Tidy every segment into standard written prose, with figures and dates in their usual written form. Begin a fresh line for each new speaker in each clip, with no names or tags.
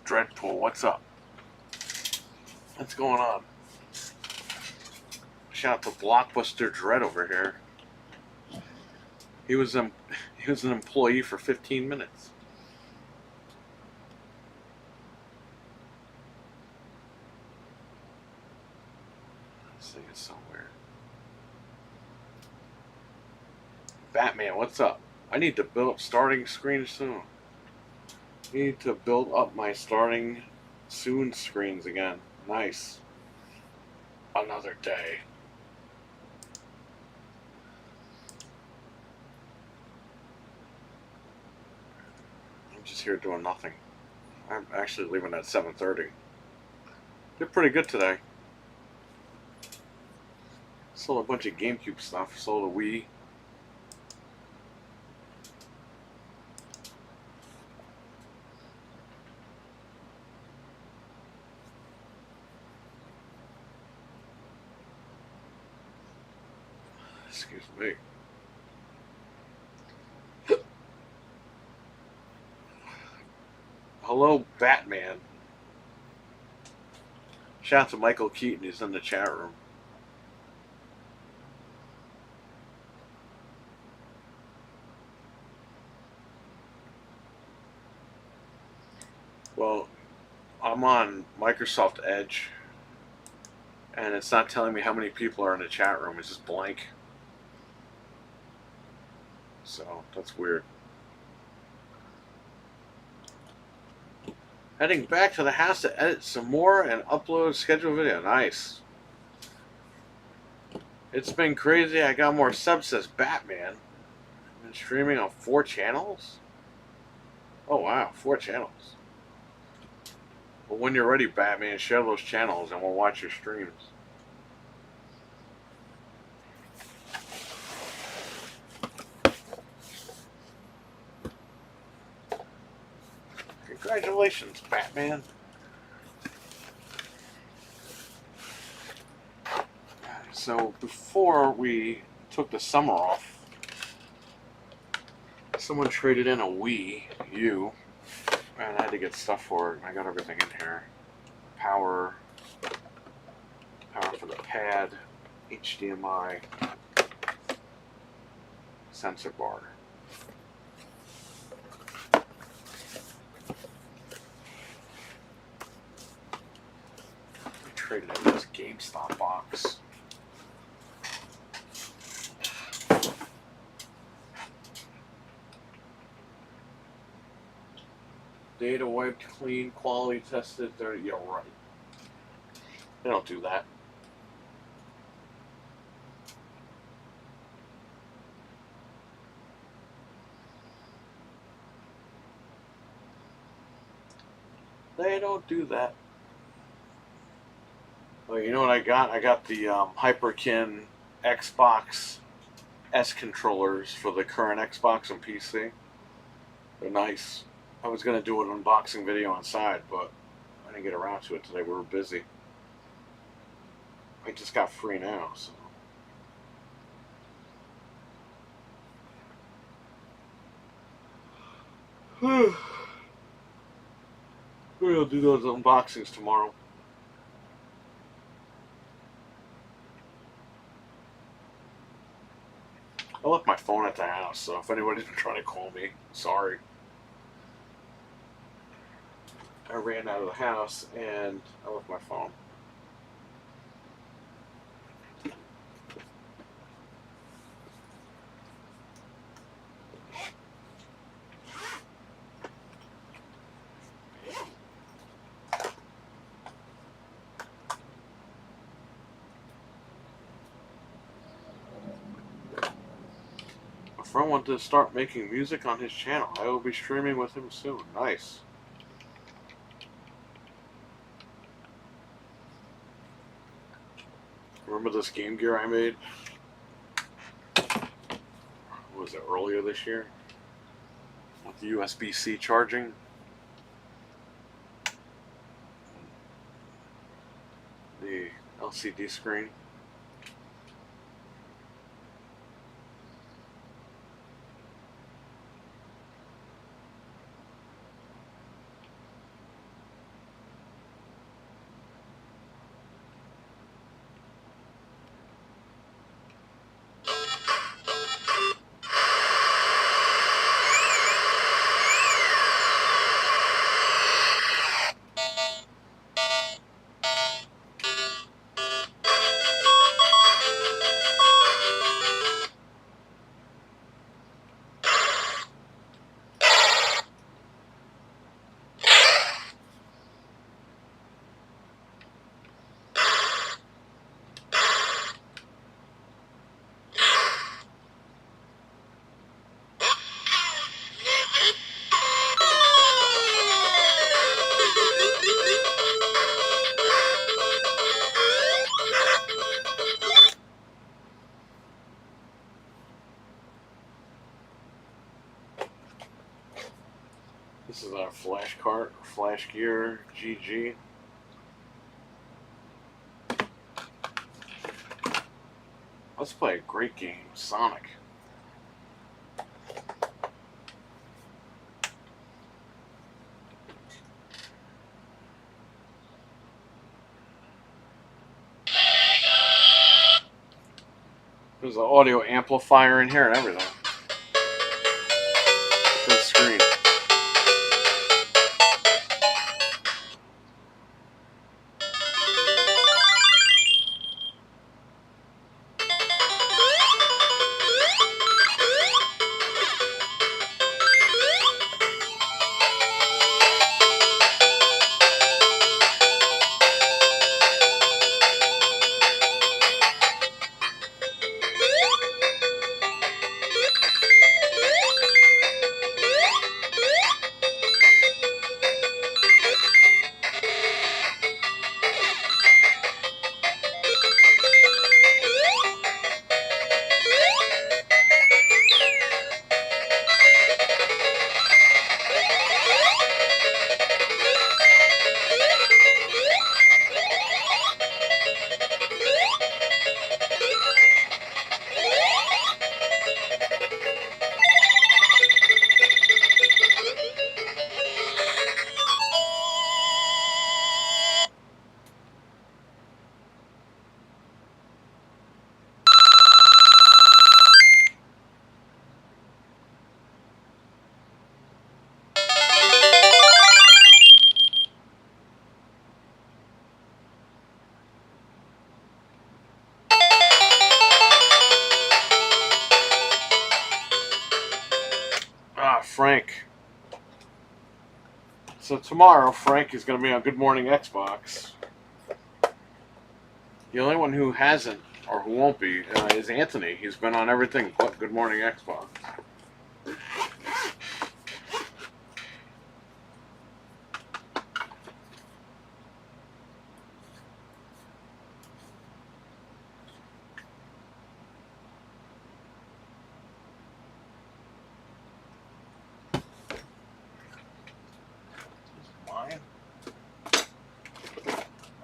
Dreadpool, what's up? What's going on? Shout out to Blockbuster Dread over here. He was an employee for 15 minutes. Let's see it somewhere. Batman, what's up? I need to build up starting screen soon. I need to build up my starting soon screens again. Nice. Another day. I'm just here doing nothing. I'm actually leaving at 7:30. Did pretty good today. Sold a bunch of GameCube stuff. Sold a Wii. Excuse me. Hello, Batman. Shout out to Michael Keaton. He's in the chat room. Well, I'm on Microsoft Edge, and it's not telling me how many people are in the chat room. It's just blank. So, that's weird. Heading back to the house to edit some more and upload scheduled video. Nice. It's been crazy. I got more subs, says Batman. I've been streaming on 4 channels? Oh, wow. 4 channels. Well, when you're ready, Batman, share those channels and we'll watch your streams. Congratulations, Batman. So before we took the summer off, someone traded in a Wii U, and I had to get stuff for it. I got everything in here. Power for the pad, HDMI, sensor bar. Traded in this GameStop box. Data wiped, clean, quality tested. They're, you're right. They don't do that. They don't do that. Well, you know what I got? I got the Hyperkin Xbox S controllers for the current Xbox and PC. They're nice. I was going to do an unboxing video on side, but I didn't get around to it today. We were busy. I just got free now, so. We'll do those unboxings tomorrow. I left my phone at the house, so if anybody's been trying to call me, sorry. I ran out of the house and I left my phone. My friend wanted to start making music on his channel. I will be streaming with him soon. Nice. Remember this Game Gear I made? what was it, earlier this year with the USB-C charging. The LCD screen. This is our flash cart, flash gear, GG. Let's play a great game, Sonic. There's an audio amplifier in here and everything. For the screen. Frank. So tomorrow, Frank is going to be on Good Morning Xbox. The only one who hasn't, or who won't be, is Anthony. He's been on everything but Good Morning Xbox.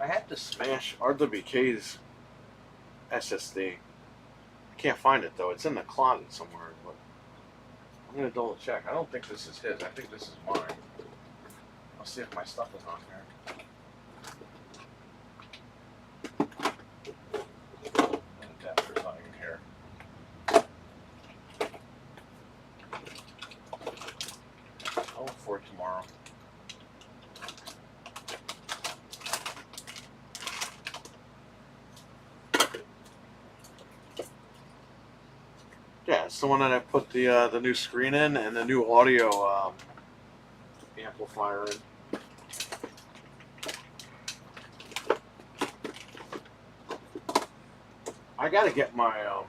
I had to smash RWK's SSD. I can't find it though. It's in the closet somewhere. But I'm gonna double check. I don't think this is his. I think this is mine. I'll see if my stuff is on here. Adapter's not even here. I'll look for it tomorrow. Yeah, it's the one that I put the new screen in and the new audio amplifier in. I gotta get my I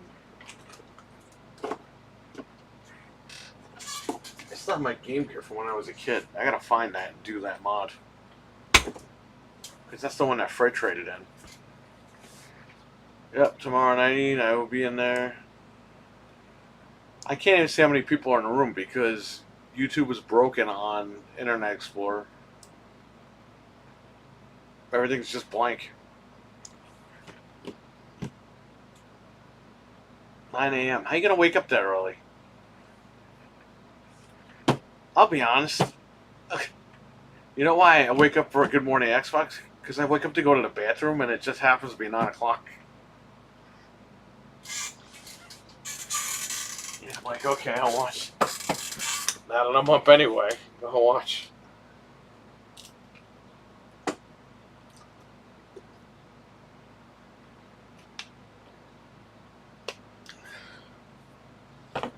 still have my Game Gear from when I was a kid. I gotta find that and do that mod, because that's the one that Fred traded in. Yep, tomorrow night I will be in there. I can't even see how many people are in the room because YouTube is broken on Internet Explorer. Everything's just blank. 9 a.m. How you gonna wake up that early? I'll be honest. You know why I wake up for a Good Morning Xbox? Because I wake up to go to the bathroom and it just happens to be 9 o'clock. Yeah, I'm like, okay, I'll watch. Now that I'm up anyway, I'll watch.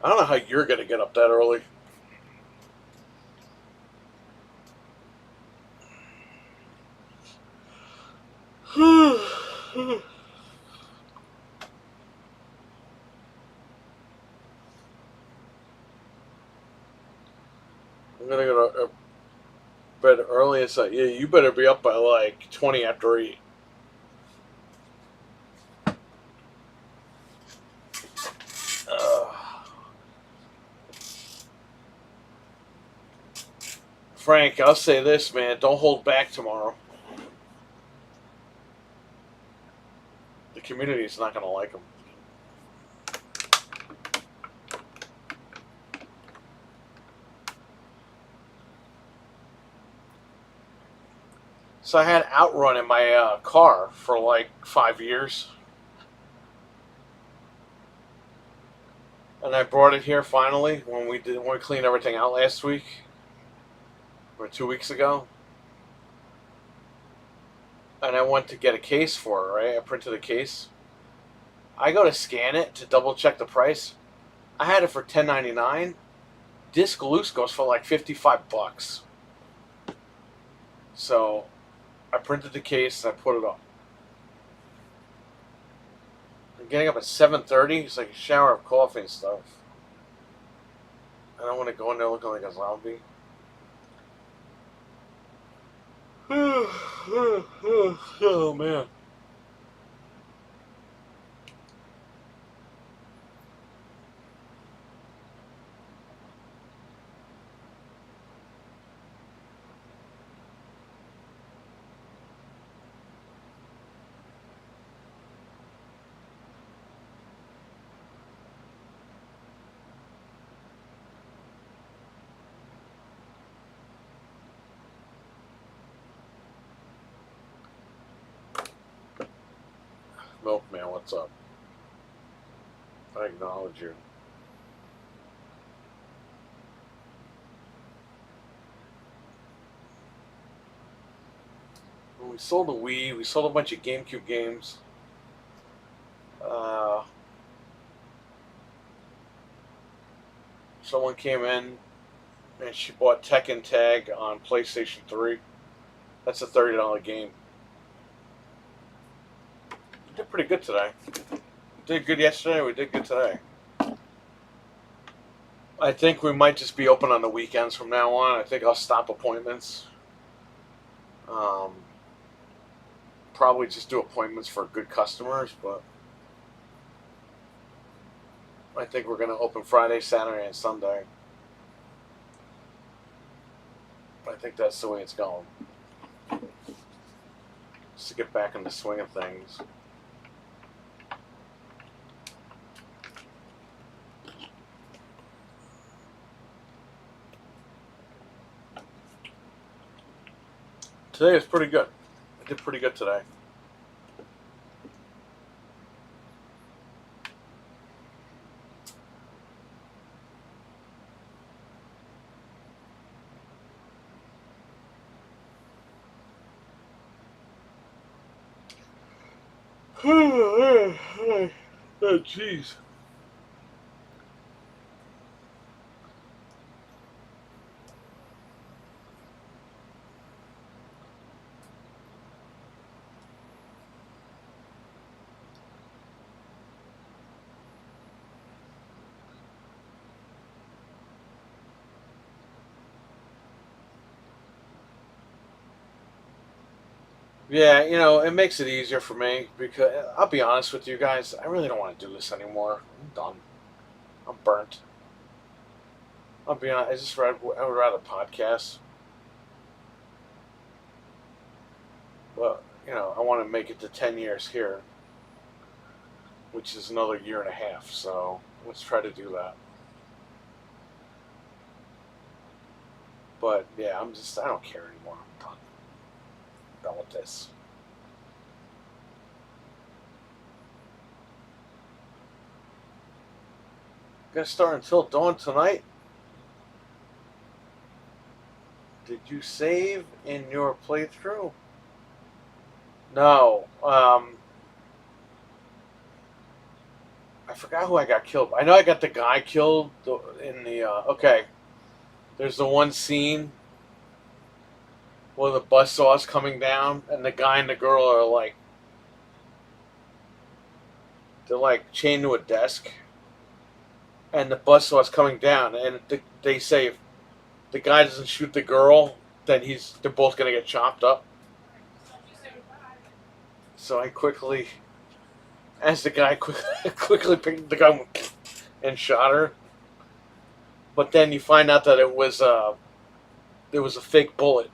I don't know how you're gonna get up that early. I'm gonna go to bed early and say, yeah, you better be up by like 20 after 8. Frank, I'll say this, man. Don't hold back tomorrow. The community is not going to like them. So I had Outrun in my car for like 5 years. And I brought it here finally when we cleaned everything out last week. Or 2 weeks ago. And I went to get a case for it, right? I printed a case. I go to scan it to double check the price. I had it for $10.99. Disc loose goes for like $55. So I printed the case and I put it up. I'm getting up at 7:30. It's like a shower of coffee and stuff. I don't want to go in there looking like a zombie. Oh man. Milkman, what's up? I acknowledge you. We sold a Wii. We sold a bunch of GameCube games. Someone came in and she bought Tekken Tag on PlayStation 3. That's a $30 game. We did pretty good today. We did good yesterday. We did good today. I think we might just be open on the weekends from now on. I think I'll stop appointments. Probably just do appointments for good customers, but I think we're going to open Friday, Saturday, and Sunday. I think that's the way it's going. Just to get back in the swing of things. Today was pretty good. I did pretty good today. Oh, jeez. Yeah, you know, it makes it easier for me because I'll be honest with you guys, I really don't want to do this anymore. I'm done. I'm burnt. I'll be honest. I just read. I would rather podcast, but I want to make it to 10 years here, which is another year and a half. So let's try to do that. But yeah, I don't care anymore. I'm done with this. Gonna start Until Dawn tonight. Did you save in your playthrough? No. I forgot who I got killed. I know I got the guy killed in the. Okay, there's the one scene where the bus saw's coming down, and the guy and the girl are like, they're like chained to a desk, and the bus saw's coming down, and they say if the guy doesn't shoot the girl, then they're both gonna get chopped up. So I quickly, as the guy quickly picked the gun and shot her. But then you find out that there was a fake bullet,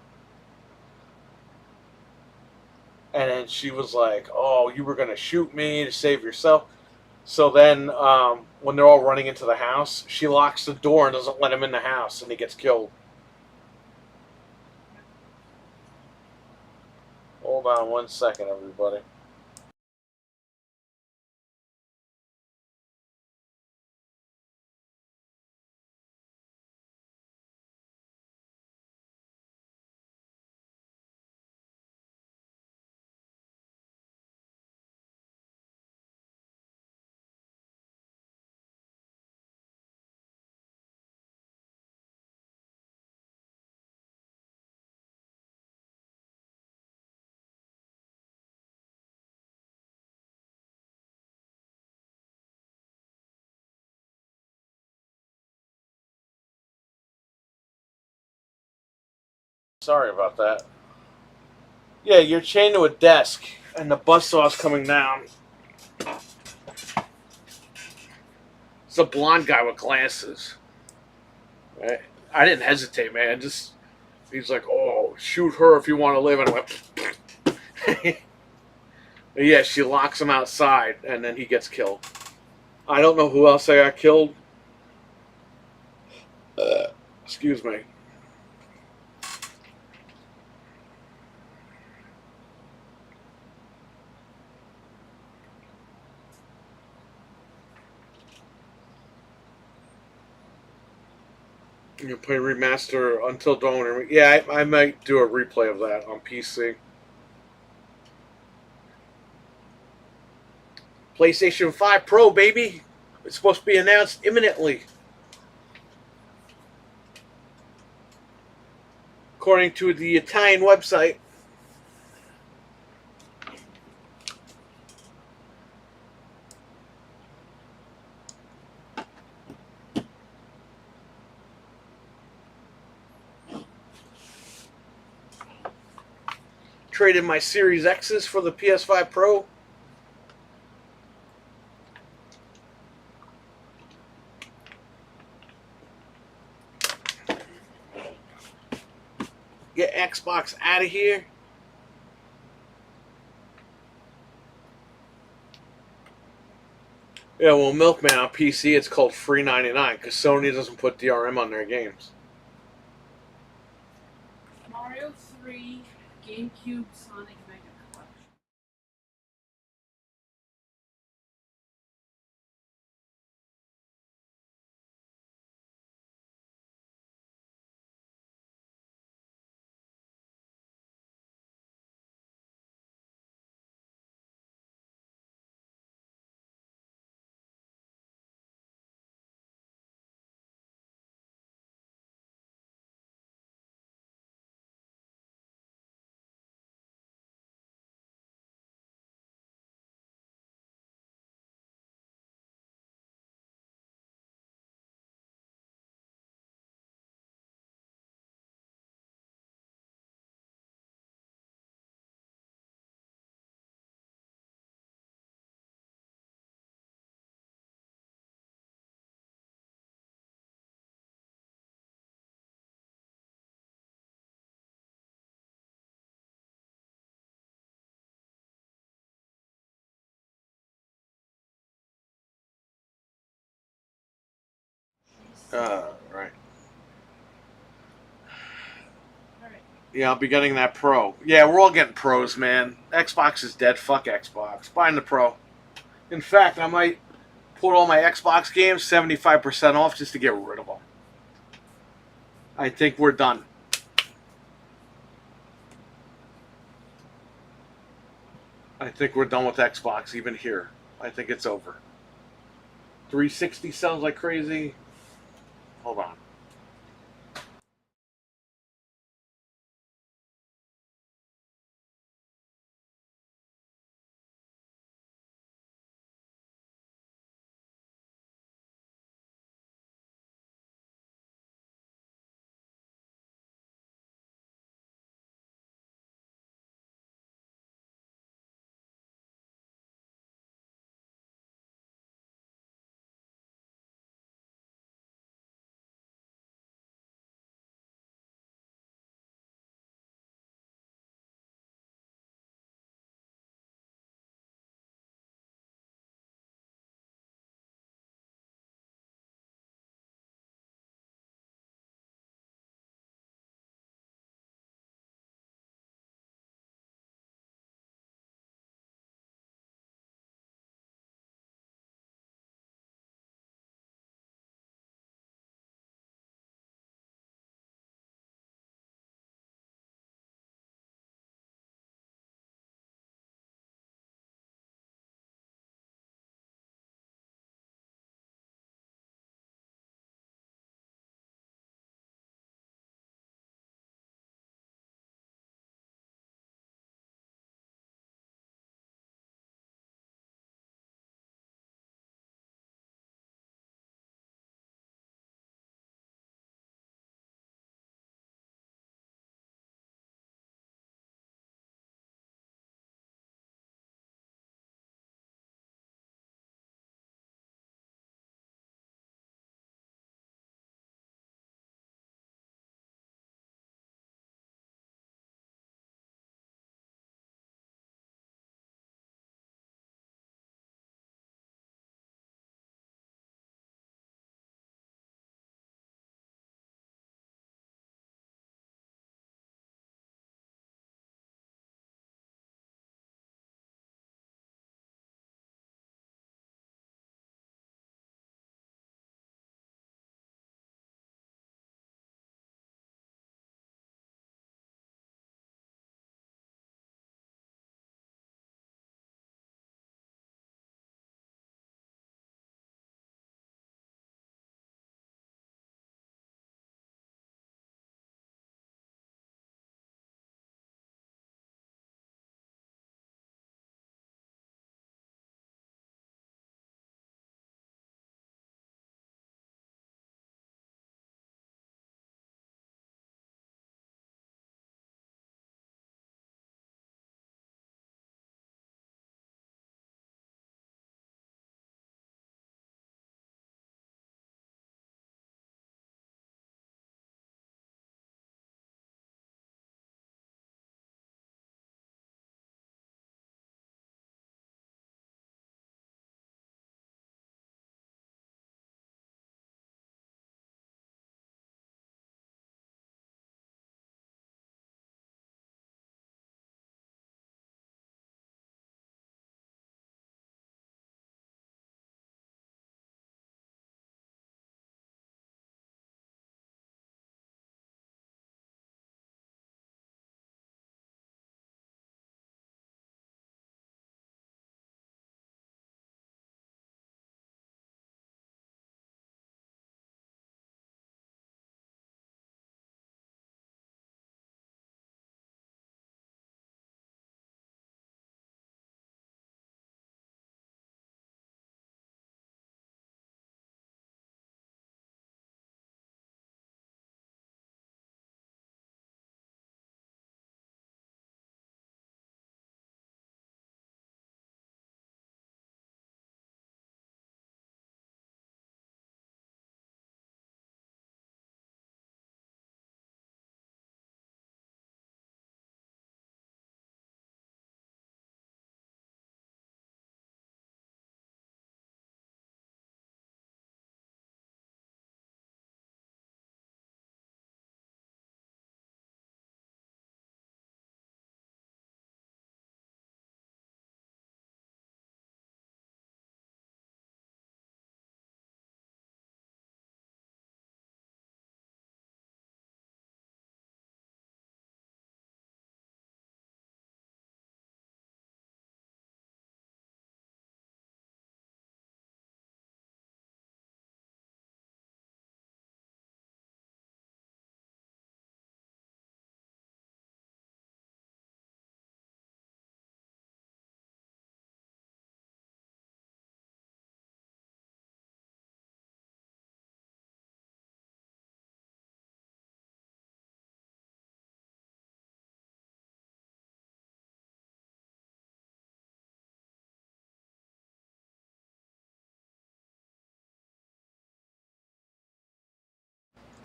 and then she was like, "Oh, you were gonna shoot me to save yourself." So then, when they're all running into the house, she locks the door and doesn't let him in the house, and he gets killed. Hold on 1 second, everybody. Sorry about that. Yeah, you're chained to a desk, and the bus saw's coming down. It's a blonde guy with glasses. Right? I didn't hesitate, man. He's like, "Oh, shoot her if you want to live," and I went. Yeah, she locks him outside, and then he gets killed. I don't know who else I got killed. Excuse me. You play remaster Until Dawn. Yeah, I might do a replay of that on PC. PlayStation 5 Pro, baby. It's supposed to be announced imminently, according to the Italian website. Traded my Series X's for the PS5 Pro. Get Xbox out of here. Yeah, well, Milkman on PC, it's called Free 99 because Sony doesn't put DRM on their games.
Mario 3, GameCube, Sonic Mega Collection.
Right.
Alright.
Yeah, I'll be getting that Pro. Yeah, we're all getting Pros, man. Xbox is dead. Fuck Xbox. Buying the Pro. In fact, I might put all my Xbox games 75% off just to get rid of them. I think we're done. I think we're done with Xbox, even here. I think it's over. 360 sounds like crazy. Hold on.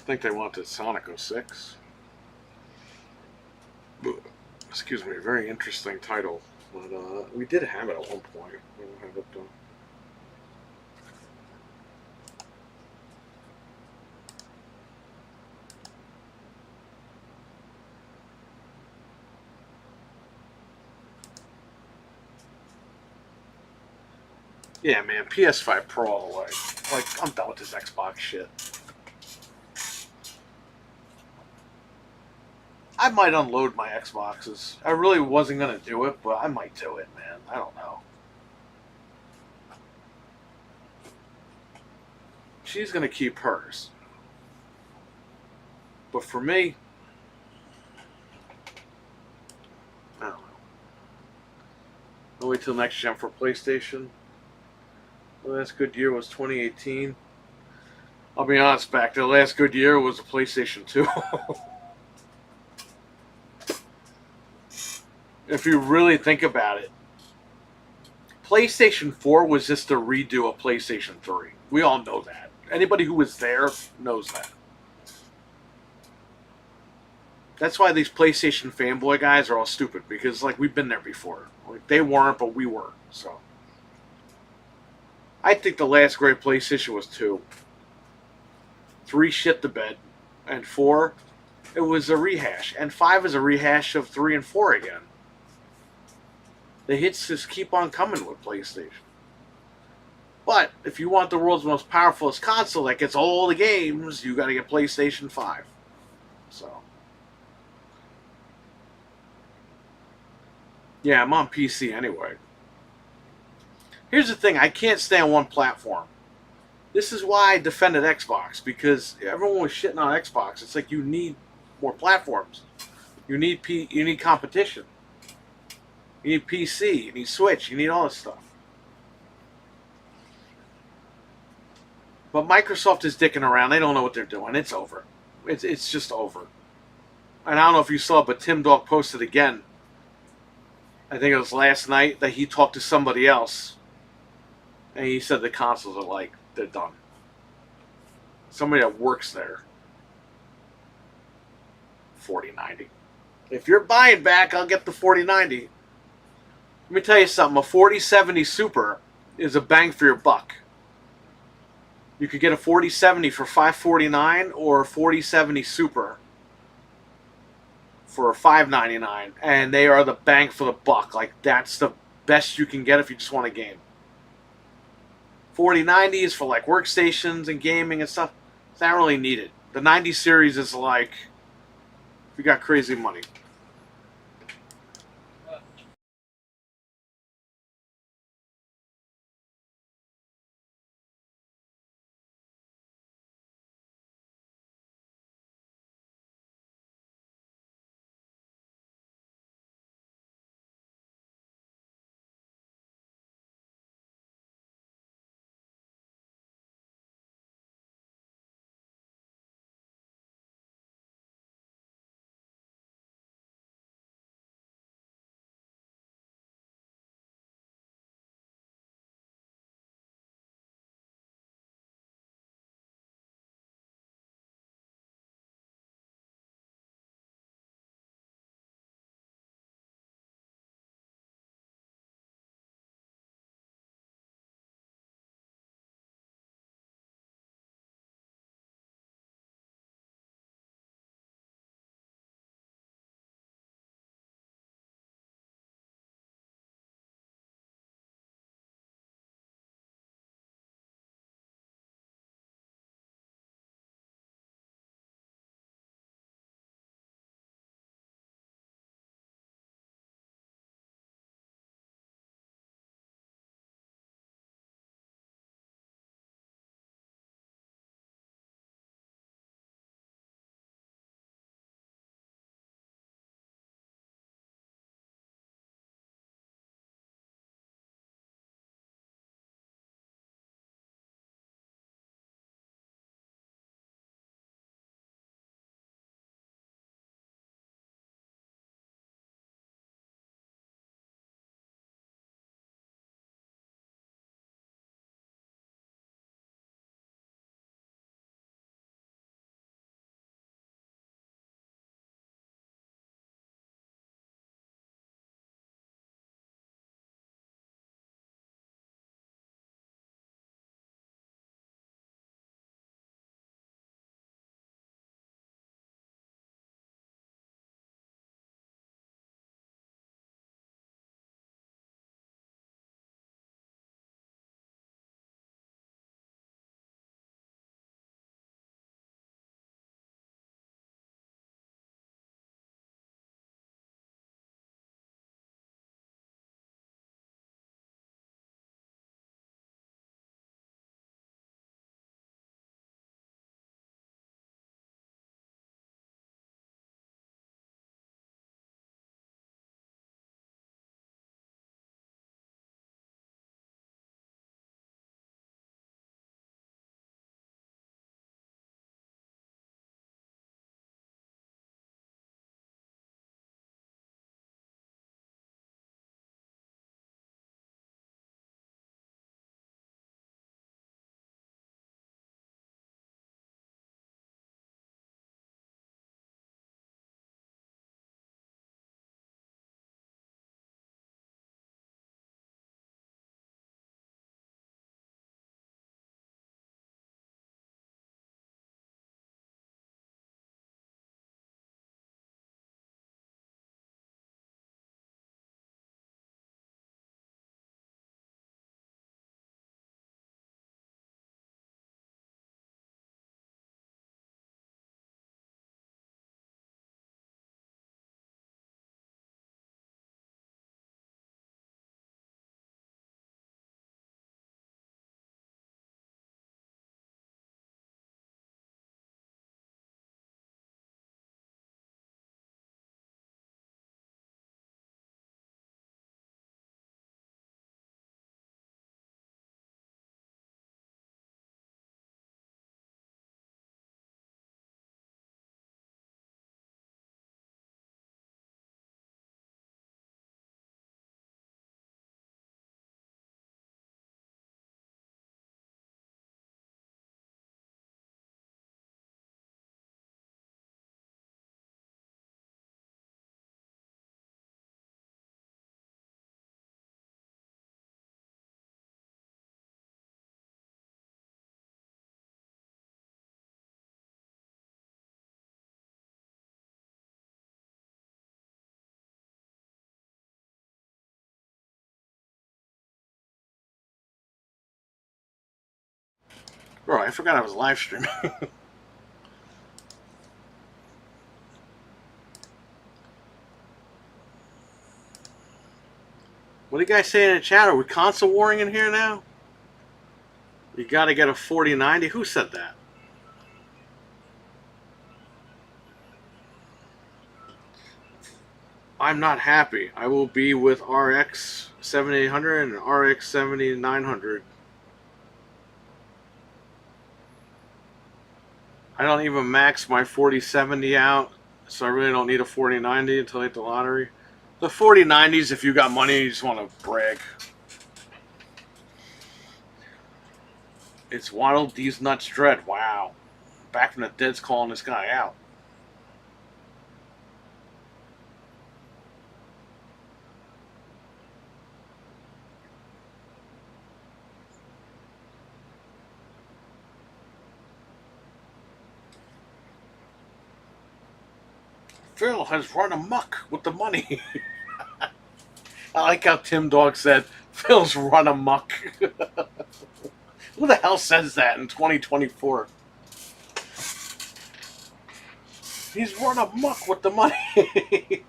I think they wanted Sonic 06. Excuse me, very interesting title. But we did have it at one point. We don't have it though. Yeah, man, PS5 Pro all the way. Like, I'm done with this Xbox shit. I might unload my Xboxes. I really wasn't gonna do it, but I might do it, man. I don't know. She's gonna keep hers. But for me, I don't know. I'll wait till next gen for PlayStation. The last good year was 2018. I'll be honest, back the last good year was a PlayStation 2. If you really think about it, PlayStation 4 was just a redo of PlayStation 3. We all know that. Anybody who was there knows that. That's why these PlayStation fanboy guys are all stupid, because like we've been there before. Like they weren't, but we were. So I think the last great PlayStation was 2. 3 shit the bed, and 4 it was a rehash, and 5 is a rehash of 3 and 4 again. The hits just keep on coming with PlayStation. But if you want the world's most powerful console that gets all the games, you got to get PlayStation 5. So, yeah, I'm on PC anyway. Here's the thing, I can't stay on one platform. This is why I defended Xbox, because everyone was shitting on Xbox. It's like you need more platforms. You need competition. You need PC, you need Switch, you need all this stuff. But Microsoft is dicking around. They don't know what they're doing. It's over. It's just over. And I don't know if you saw, but Tim Dog posted again. I think it was last night that he talked to somebody else, and he said the consoles are like they're done. Somebody that works there. 4090. If you're buying back, I'll get the 4090. Let me tell you something. A 4070 Super is a bang for your buck. You could get a 4070 for $549 or a 4070 Super for $599, and they are the bang for the buck. Like that's the best you can get if you just want a game. 4090 is for like workstations and gaming and stuff. It's not really needed. The 90 series is like if you got crazy money. Bro, I forgot I was live streaming. What do you guys say in the chat? Are we console warring in here now? You gotta get a 4090. Who said that? I'm not happy. I will be with RX 7800 and RX 7900. I don't even max my 4070 out, so I really don't need a 4090 until I hit the lottery. The 4090s, if you got money, you just want to brag. It's Waddle D's Nuts Dread. Wow. Back from the dead's calling this guy out. Phil has run amok with the money. I like how Tim Dog said, Phil's run amok. Who the hell says that in 2024? He's run amok with the money.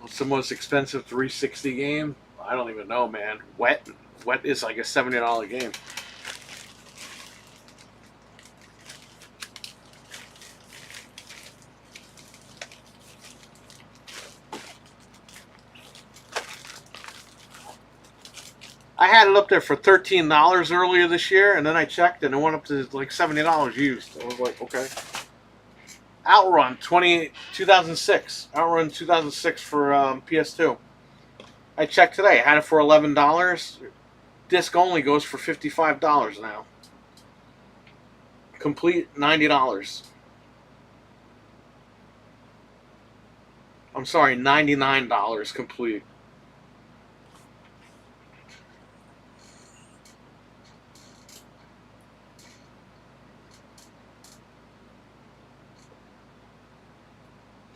What's the most expensive 360 game? I don't even know, man. Wet is like a $70 game. I had it up there for $13 earlier this year, and then I checked, and it went up to like $70 used. I was like, okay. Outrun 2006. Outrun 2006 for PS2. I checked today. I had it for $11. Disc only goes for $55 now. Complete $90. I'm sorry, $99 complete.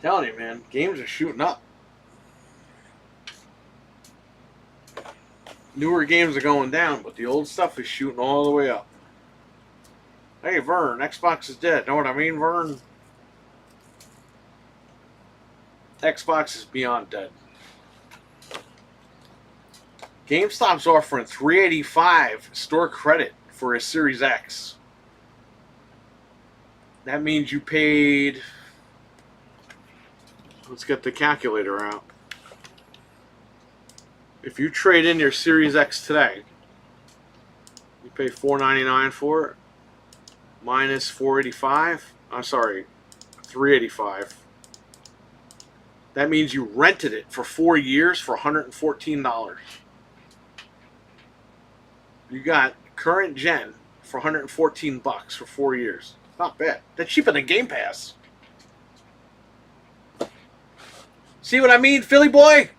Telling you, man, games are shooting up. Newer games are going down, but the old stuff is shooting all the way up. Hey, Vern, Xbox is dead. Know what I mean, Vern? Xbox is beyond dead. GameStop's offering $385 store credit for a Series X. That means you paid... Let's get the calculator out. If you trade in your Series X today, you pay $499 for it, minus $485. I'm sorry, $385. That means you rented it for 4 years for $114. You got current gen for $114 for 4 years. Not bad. That's cheaper than Game Pass. See what I mean, Philly boy?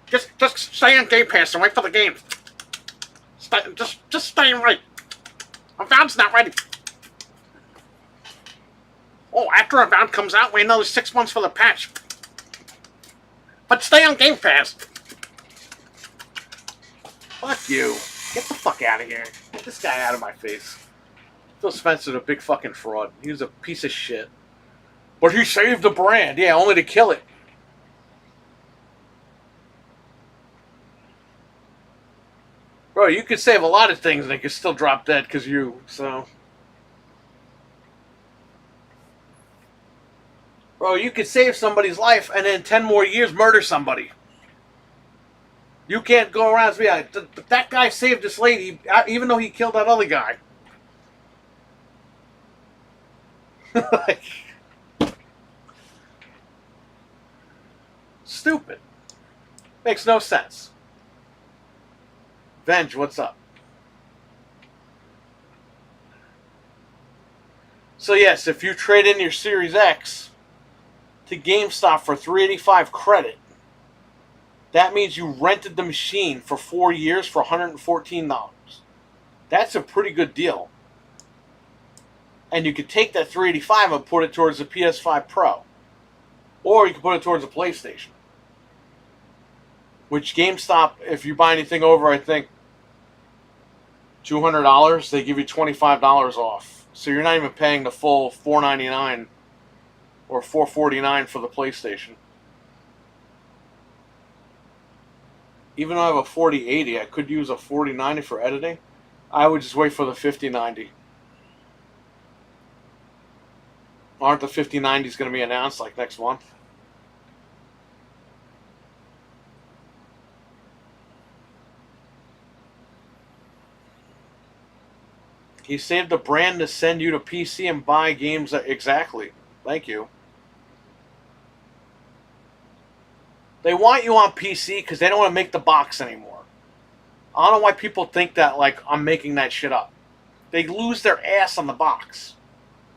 Just stay on Game Pass and wait for the game. Just stay right. Avowed's not ready. Oh, after Avowed comes out, wait another 6 months for the patch. But stay on Game Pass. Fuck you. Get the fuck out of here. Get this guy out of my face. Phil Spencer's a big fucking fraud. He was a piece of shit. But he saved the brand. Yeah, only to kill it. Bro, you could save a lot of things and they could still drop dead because you, so. Bro, you could save somebody's life and then 10 more years murder somebody. You can't go around and be like, that guy saved this lady even though he killed that other guy. Like, stupid. Makes no sense. Venge, what's up? So yes, if you trade in your Series X to GameStop for $385 credit, That means you rented the machine for 4 years for $114. That's a pretty good deal. And you could take that $385 and put it towards the PS5 Pro. Or you could put it towards a PlayStation. Which GameStop, if you buy anything over, I think, $200, they give you $25 off. So you're not even paying the full $499 or $449 for the PlayStation. Even though I have a 4080, I could use a 4090 for editing. I would just wait for the 5090. Aren't the 5090s going to be announced like next month? He saved the brand to send you to PC and buy games. Exactly. Thank you. They want you on PC because they don't want to make the box anymore. I don't know why people think that like I'm making that shit up. They lose their ass on the box.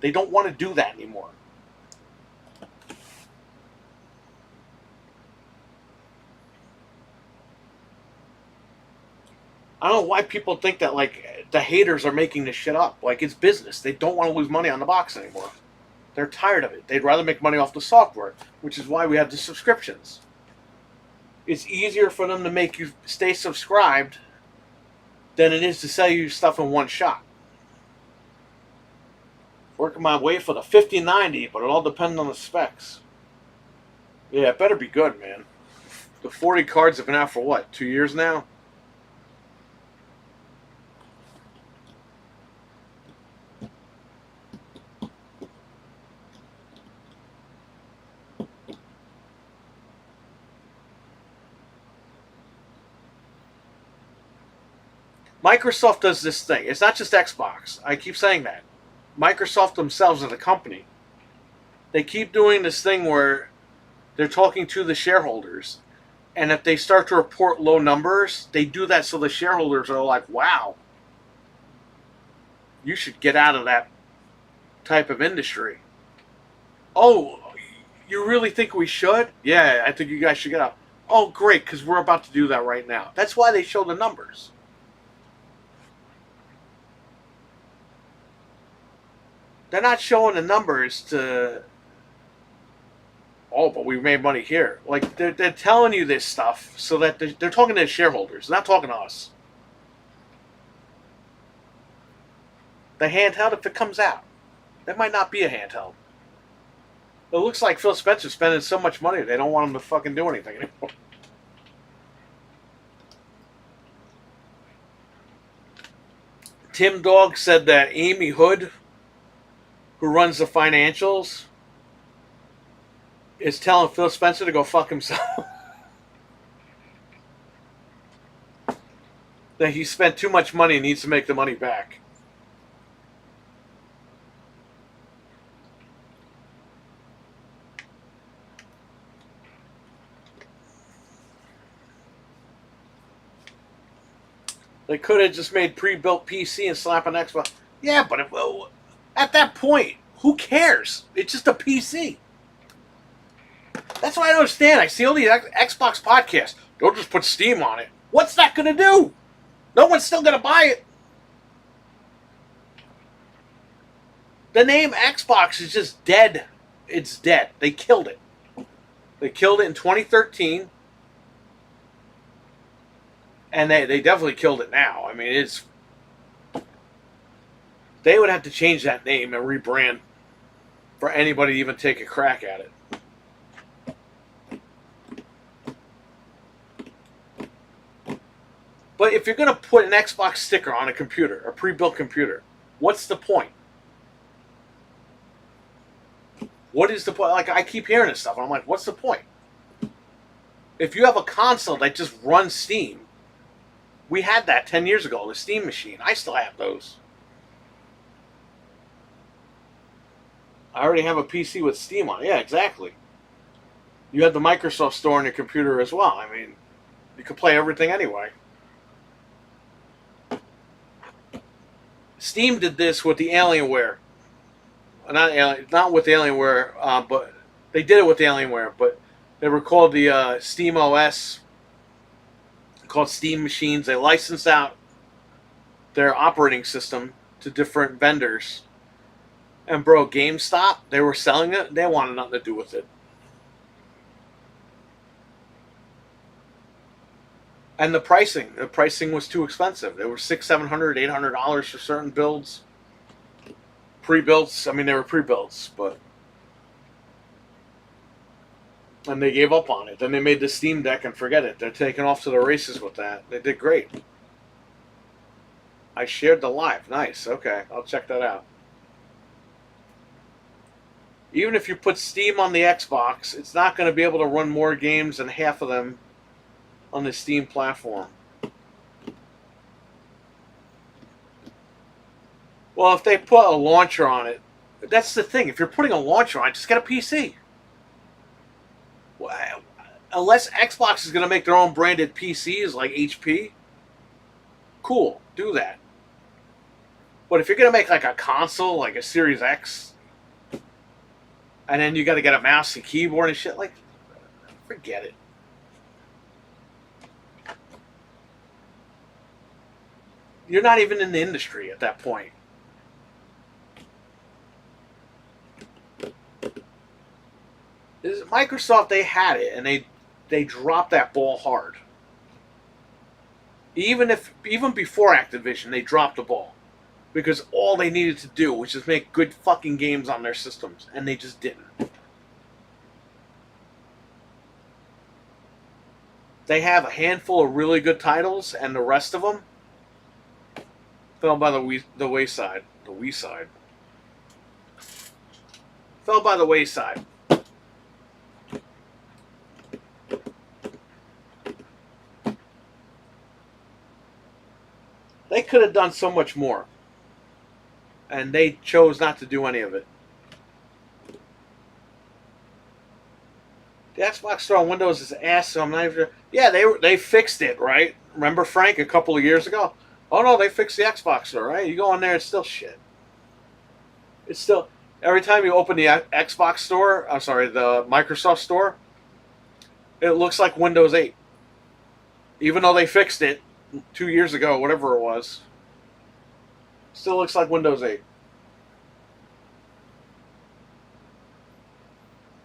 They don't want to do that anymore. I don't know why people think that like the haters are making this shit up. Like it's business. They don't want to lose money on the box anymore. They're tired of it. They'd rather make money off the software, which is why we have the subscriptions. It's easier for them to make you stay subscribed than it is to sell you stuff in one shot. Working my way for the 5090, but it all depends on the specs. Yeah, it better be good, man. The 40 cards have been out for what, 2 years now? Microsoft does this thing. It's not just Xbox. I keep saying that. Microsoft themselves as a company, they keep doing this thing where they're talking to the shareholders. And if they start to report low numbers, they do that so the shareholders are like, wow, you should get out of that type of industry. Oh, you really think we should? Yeah, I think you guys should get out. Oh, great, because we're about to do that right now. That's why they show the numbers. They're not showing the numbers to, oh, but we made money here. Like, they're telling you this stuff so that they're talking to the shareholders. They're not talking to us. The handheld, if it comes out, that might not be a handheld. It looks like Phil Spencer's spending so much money they don't want him to fucking do anything anymore. Tim Dog said that Amy Hood, who runs the financials, is telling Phil Spencer to go fuck himself. That he spent too much money and needs to make the money back. They could have just made pre-built PC and slap an Xbox. Yeah, but at that point, who cares? It's just a PC. That's what I don't understand. I see all these Xbox podcasts. Don't just put Steam on it. What's that going to do? No one's still going to buy it. The name Xbox is just dead. It's dead. They killed it. They killed it in 2013. And they definitely killed it now. I mean, it's... They would have to change that name and rebrand for anybody to even take a crack at it. But if you're going to put an Xbox sticker on a computer, a pre-built computer, what's the point? What is the point? Like, I keep hearing this stuff, and I'm like, what's the point? If you have a console that just runs Steam, we had that 10 years ago, the Steam machine. I still have those. I already have a PC with Steam on it. Yeah, exactly. You have the Microsoft Store on your computer as well. I mean, you can play everything anyway. Steam did this with the Alienware. Not with the Alienware, but they did it with the Alienware. But they were called the Steam OS called Steam machines. They license out their operating system to different vendors. And bro, GameStop, they were selling it. They wanted nothing to do with it. And the pricing was too expensive. They were $600, $700, $800 for certain builds. Pre-builds, I mean, they were pre-builds, but... And they gave up on it. Then they made the Steam Deck and forget it. They're taking off to the races with that. They did great. I shared the live. Nice. Okay, I'll check that out. Even if you put Steam on the Xbox, it's not going to be able to run more games than half of them on the Steam platform. Well, if they put a launcher on it, that's the thing. If you're putting a launcher on it, just get a PC. Well, unless Xbox is going to make their own branded PCs like HP, cool, do that. But if you're going to make like a console, like a Series X, and then you got to get a mouse and keyboard and shit, like, forget it. You're not even in the industry at that point. Microsoft, they had it, and they dropped that ball hard. Even before Activision, they dropped the ball. Because all they needed to do was just make good fucking games on their systems, and they just didn't. They have a handful of really good titles, and the rest of them fell by the wayside. The wayside. Fell by the wayside. They could have done so much more. And they chose not to do any of it. The Xbox Store on Windows is ass, so I'm not even... Yeah, they fixed it, right? Remember, Frank, a couple of years ago? Oh, no, they fixed the Xbox Store, right? You go on there, it's still shit. It's still... Every time you open the Xbox Store, I'm sorry, the Microsoft Store, it looks like Windows 8. Even though they fixed it 2 years ago, whatever it was. Still looks like Windows 8.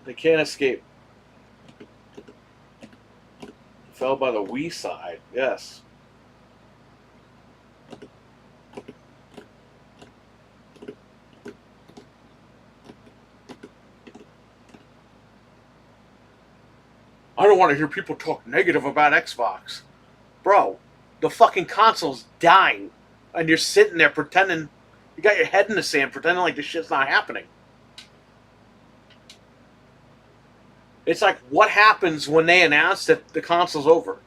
They can't escape. Fell by the Wii side, yes. I don't want to hear people talk negative about Xbox. Bro, the fucking console's dying. And you're sitting there pretending, you got your head in the sand, pretending like this shit's not happening. It's like, what happens when they announce that the console's over?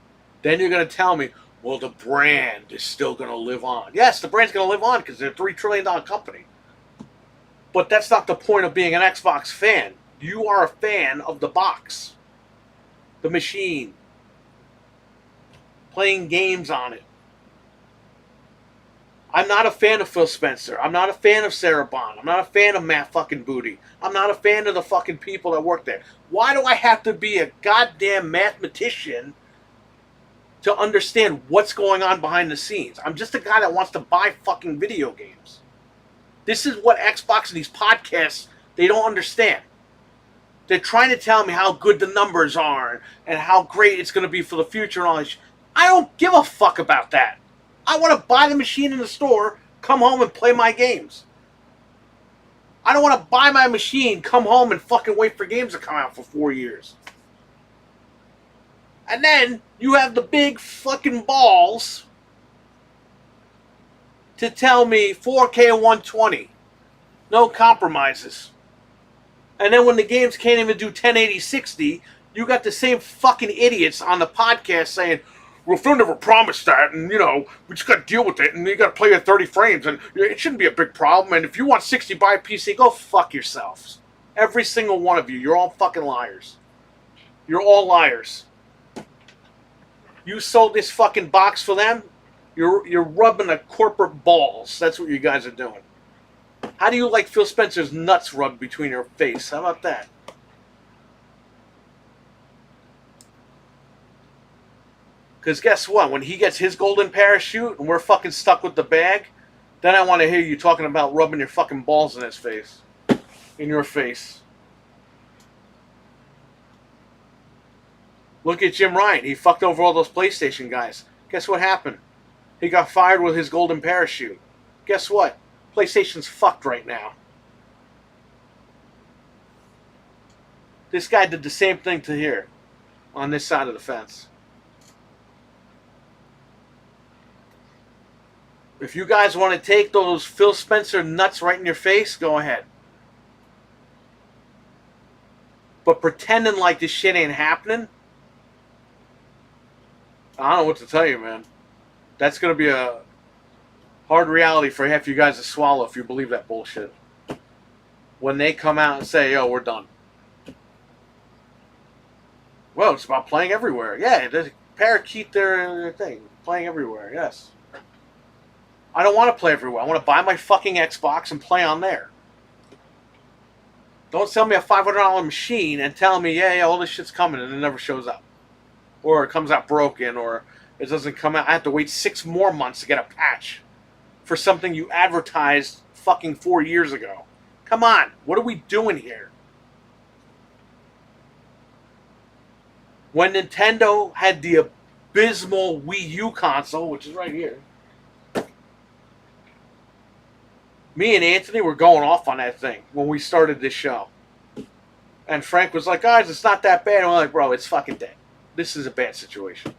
Then you're going to tell me, well, the brand is still going to live on. Yes, the brand's going to live on because they're a $3 trillion company. But that's not the point of being an Xbox fan. You are a fan of the box. The machine. Playing games on it. I'm not a fan of Phil Spencer. I'm not a fan of Sarah Bond. I'm not a fan of Matt fucking Booty. I'm not a fan of the fucking people that work there. Why do I have to be a goddamn mathematician to understand what's going on behind the scenes? I'm just a guy that wants to buy fucking video games. This is what Xbox and these podcasts, they don't understand. They're trying to tell me how good the numbers are and how great it's going to be for the future and all this shit. I don't give a fuck about that. I want to buy the machine in the store, come home and play my games. I don't want to buy my machine, come home and fucking wait for games to come out for 4 years. And then you have the big fucking balls to tell me 4K 120. No compromises. And then when the games can't even do 1080 60, you got the same fucking idiots on the podcast saying, well, Phil never promised that, and, you know, we just got to deal with it, and you got to play at 30 frames, and it shouldn't be a big problem, and if you want 60, buy a PC, go fuck yourselves. Every single one of you, you're all fucking liars. You're all liars. You sold this fucking box for them, you're rubbing the corporate balls. That's what you guys are doing. How do you like Phil Spencer's nuts rubbed between your face? How about that? Because guess what? When he gets his golden parachute and we're fucking stuck with the bag, then I want to hear you talking about rubbing your fucking balls in his face. In your face. Look at Jim Ryan. He fucked over all those PlayStation guys. Guess what happened? He got fired with his golden parachute. Guess what? PlayStation's fucked right now. This guy did the same thing to here. On this side of the fence. If you guys want to take those Phil Spencer nuts right in your face, go ahead. But pretending like this shit ain't happening, I don't know what to tell you, man. That's going to be a hard reality for half you guys to swallow if you believe that bullshit. When they come out and say, yo, we're done. Well, it's about playing everywhere. Yeah, the parakeet their thing. Playing everywhere, yes. I don't want to play everywhere. I want to buy my fucking Xbox and play on there. Don't sell me a $500 machine and tell me, yeah, all this shit's coming, and it never shows up. Or it comes out broken, or it doesn't come out. I have to wait 6 more months to get a patch for something you advertised fucking 4 years ago. Come on, what are we doing here? When Nintendo had the abysmal Wii U console, which is right here, me and Anthony were going off on that thing when we started this show. And Frank was like, guys, it's not that bad. And we're like, bro, it's fucking dead. This is a bad situation.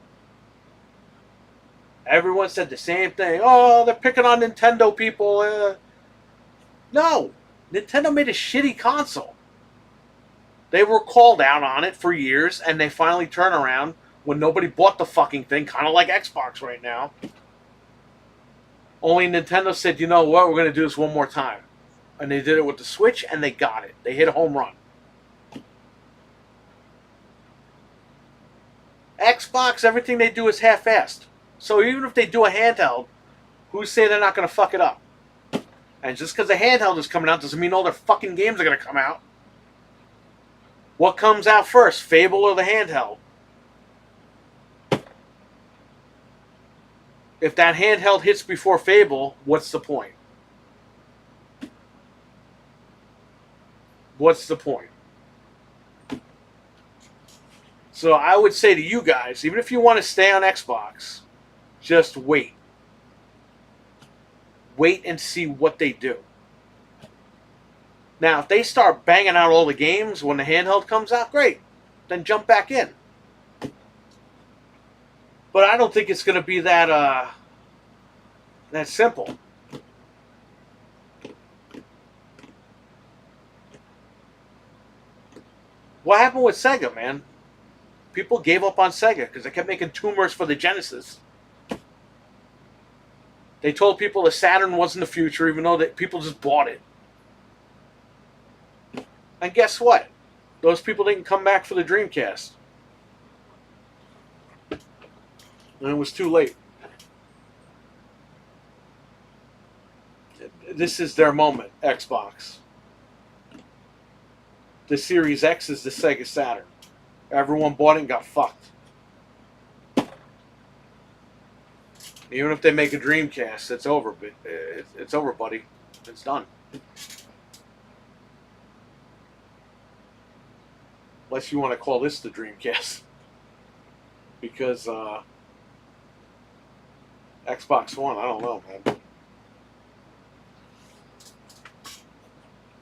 Everyone said the same thing. Oh, they're picking on Nintendo people. No. Nintendo made a shitty console. They were called out on it for years, and they finally turn around when nobody bought the fucking thing, kind of like Xbox right now. Only Nintendo said, you know what, we're going to do this one more time. And they did it with the Switch, and they got it. They hit a home run. Xbox, everything they do is half-assed. So even if they do a handheld, who's saying they're not going to fuck it up? And just because a handheld is coming out doesn't mean all their fucking games are going to come out. What comes out first, Fable or the handheld? If that handheld hits before Fable, what's the point? What's the point? So I would say to you guys, even if you want to stay on Xbox, just wait. Wait and see what they do. Now, if they start banging out all the games when the handheld comes out, great. Then jump back in. But I don't think it's going to be that simple. What happened with SEGA, man? People gave up on SEGA because they kept making tumors for the Genesis. They told people the Saturn wasn't the future, even though people just bought it. And guess what? Those people didn't come back for the Dreamcast. And it was too late. This is their moment, Xbox. The Series X is the Sega Saturn. Everyone bought it and got fucked. Even if they make a Dreamcast, it's over. It's over, buddy. It's done. Unless you want to call this the Dreamcast. Because Xbox One, I don't know, man.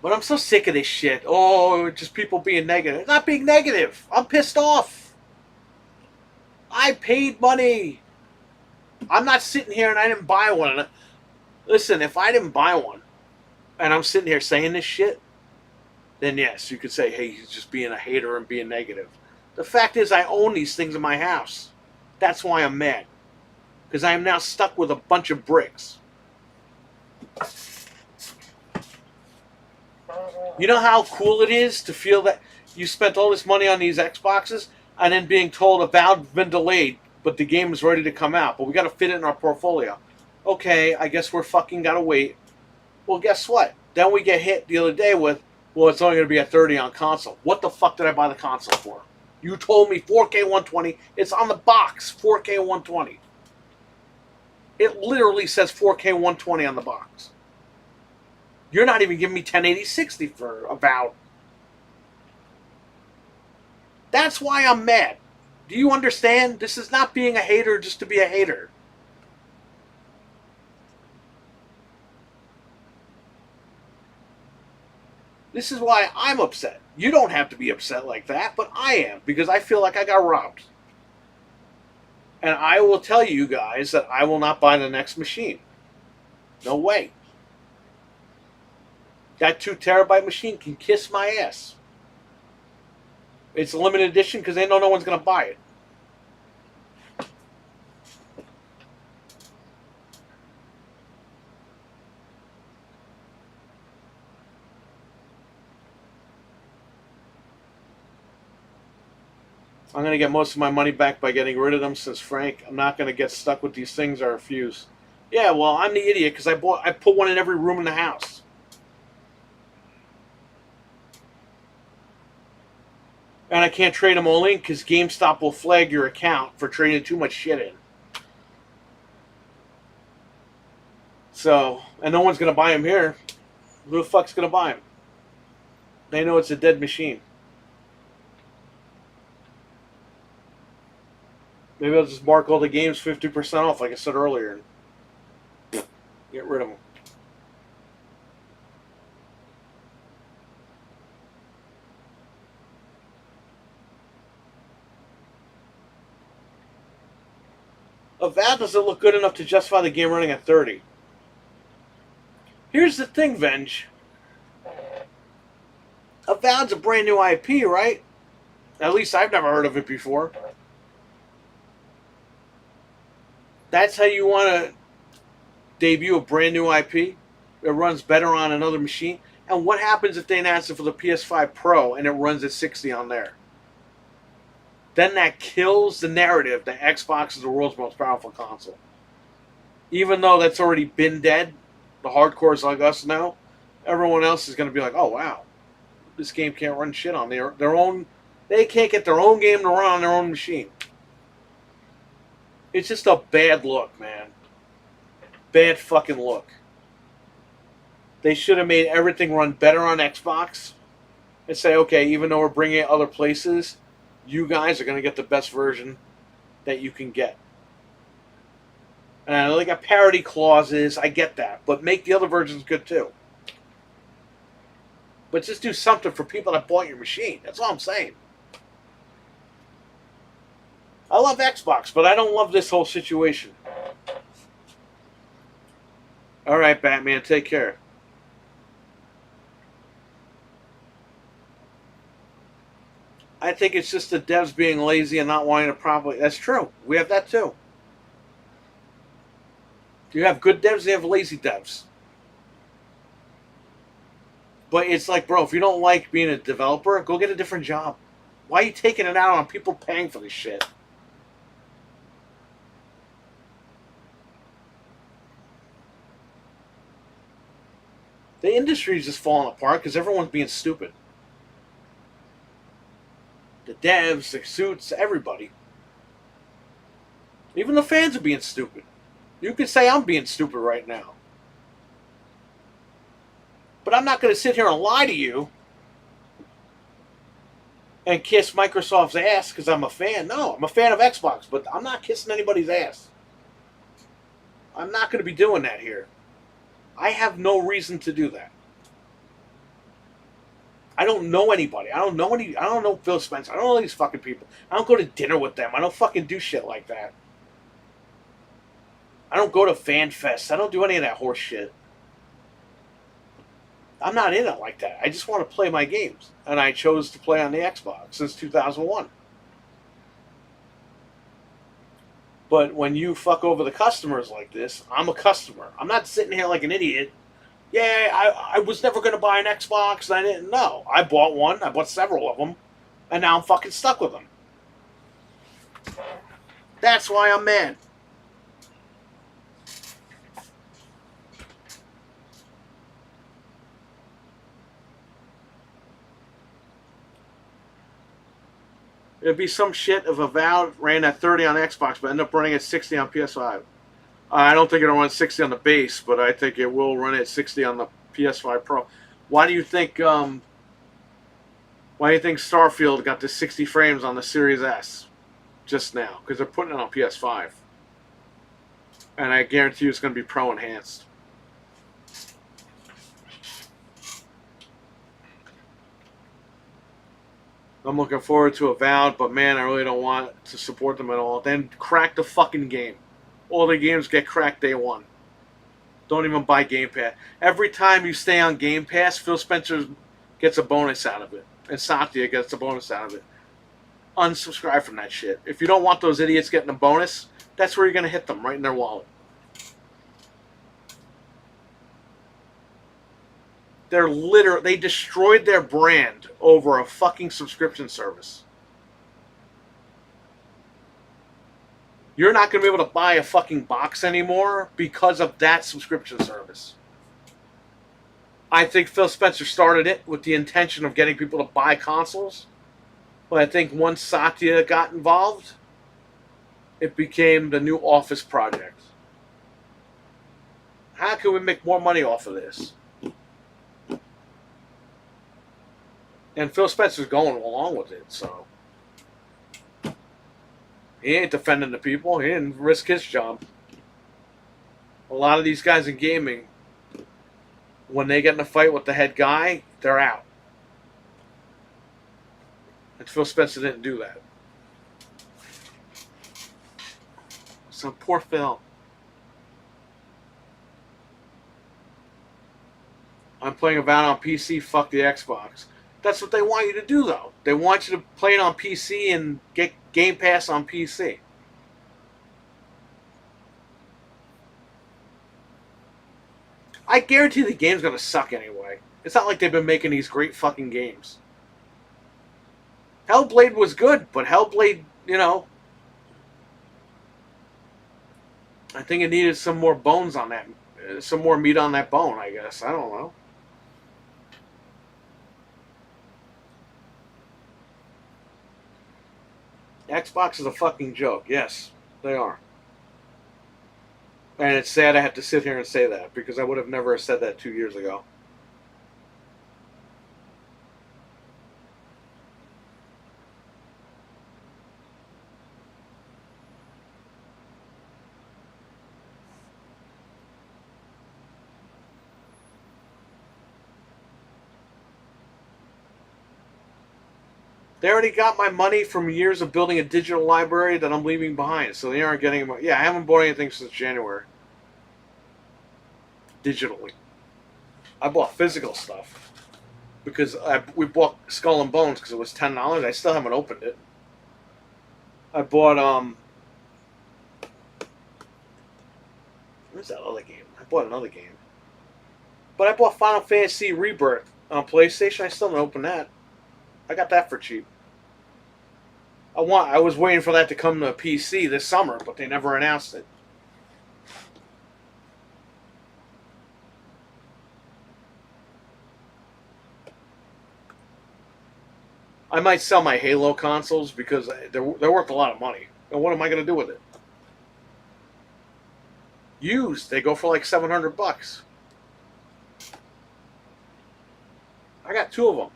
But I'm so sick of this shit. Oh, just people being negative. It's not being negative. I'm pissed off. I paid money. I'm not sitting here and I didn't buy one. Listen, if I didn't buy one and I'm sitting here saying this shit, then yes, you could say, hey, he's just being a hater and being negative. The fact is I own these things in my house. That's why I'm mad. Because I am now stuck with a bunch of bricks. You know how cool it is to feel that you spent all this money on these Xboxes and then being told a valve's been delayed, but the game is ready to come out, but we got to fit it in our portfolio. Okay, I guess we're fucking got to wait. Well, guess what? Then we get hit the other day with, well, it's only going to be at 30 on console. What the fuck did I buy the console for? You told me 4K 120. It's on the box, 4K 120. It literally says 4K 120 on the box. You're not even giving me 1080 60 for about. That's why I'm mad. Do you understand? This is not being a hater just to be a hater. This is why I'm upset. You don't have to be upset like that, but I am, because I feel like I got robbed. And I will tell you guys that I will not buy the next machine. No way. That 2 terabyte machine can kiss my ass. It's a limited edition because they know no one's going to buy it. I'm going to get most of my money back by getting rid of them, says Frank. I'm not going to get stuck with these things or refuse. Yeah, well, I'm the idiot because I put one in every room in the house. And I can't trade them all in because GameStop will flag your account for trading too much shit in. So, and no one's going to buy them here. Who the fuck's going to buy them? They know it's a dead machine. Maybe I'll just mark all the games 50% off, like I said earlier. And get rid of them. A VAD doesn't look good enough to justify the game running at 30. Here's the thing, Venge. A VAD's a brand new IP, right? At least I've never heard of it before. That's how you want to debut a brand new IP? It runs better on another machine? And what happens if they announce it for the PS5 Pro and it runs at 60 on there? Then that kills the narrative that Xbox is the world's most powerful console. Even though that's already been dead, the hardcores like us know, everyone else is going to be like, oh, wow, this game can't run shit on their own. They can't get their own game to run on their own machine. It's just a bad look, man. Bad fucking look. They should have made everything run better on Xbox and say, okay, even though we're bringing it other places, you guys are going to get the best version that you can get. And I know they got parity clauses, I get that, but make the other versions good too. But just do something for people that bought your machine. That's all I'm saying. I love Xbox, but I don't love this whole situation. All right, Batman, take care. I think it's just the devs being lazy and not wanting to properly. That's true. We have that too. You have good devs, they have lazy devs. But it's like, bro, if you don't like being a developer, go get a different job. Why are you taking it out on people paying for this shit? The industry is just falling apart because everyone's being stupid. The devs, the suits, everybody. Even the fans are being stupid. You could say I'm being stupid right now. But I'm not going to sit here and lie to you and kiss Microsoft's ass because I'm a fan. No, I'm a fan of Xbox, but I'm not kissing anybody's ass. I'm not going to be doing that here. I have no reason to do that. I don't know anybody. I don't know Phil Spencer. I don't know these fucking people. I don't go to dinner with them. I don't fucking do shit like that. I don't go to fan fest. I don't do any of that horse shit. I'm not in it like that. I just want to play my games. And I chose to play on the Xbox since 2001. But when you fuck over the customers like this, I'm a customer. I'm not sitting here like an idiot. Yeah, I was never going to buy an Xbox. And I didn't know. I bought one. I bought several of them. And now I'm fucking stuck with them. That's why I'm mad. It'd be some shit if Avowed ran at 30 on Xbox, but ended up running at 60 on PS5. I don't think it'll run 60 on the base, but I think it will run at 60 on the PS5 Pro. Why do you think? Why do you think Starfield got to 60 frames on the Series S just now? Because they're putting it on PS5, and I guarantee you it's going to be Pro enhanced. I'm looking forward to Avowed, but man, I really don't want to support them at all. Then crack the fucking game. All the games get cracked day one. Don't even buy Game Pass. Every time you stay on Game Pass, Phil Spencer gets a bonus out of it. And Satya gets a bonus out of it. Unsubscribe from that shit. If you don't want those idiots getting a bonus, that's where you're going to hit them, right in their wallet. They destroyed their brand over a fucking subscription service. You're not going to be able to buy a fucking box anymore because of that subscription service. I think Phil Spencer started it with the intention of getting people to buy consoles. But I think once Satya got involved, it became the new Office project. How can we make more money off of this? And Phil Spencer's going along with it, so he ain't defending the people. He didn't risk his job. A lot of these guys in gaming, when they get in a fight with the head guy, they're out. And Phil Spencer didn't do that. So poor Phil. I'm playing Avowed on PC, fuck the Xbox. That's what they want you to do, though. They want you to play it on PC and get Game Pass on PC. I guarantee the game's going to suck anyway. It's not like they've been making these great fucking games. Hellblade was good, but Hellblade, I think it needed some more bones on that. Some more meat on that bone, I guess. I don't know. Xbox is a fucking joke. Yes, they are. And it's sad I have to sit here and say that, because I would have never said that 2 years ago. They already got my money from years of building a digital library that I'm leaving behind, so they aren't getting my... Yeah, I haven't bought anything since January. Digitally. I bought physical stuff. Because we bought Skull and Bones because it was $10. I still haven't opened it. I bought, where's that other game? I bought another game. But I bought Final Fantasy Rebirth on PlayStation. I still haven't opened that. I got that for cheap. I was waiting for that to come to PC this summer, but they never announced it. I might sell my Halo consoles because they're worth a lot of money. And what am I going to do with it? Used, they go for like $700. I got 2 of them.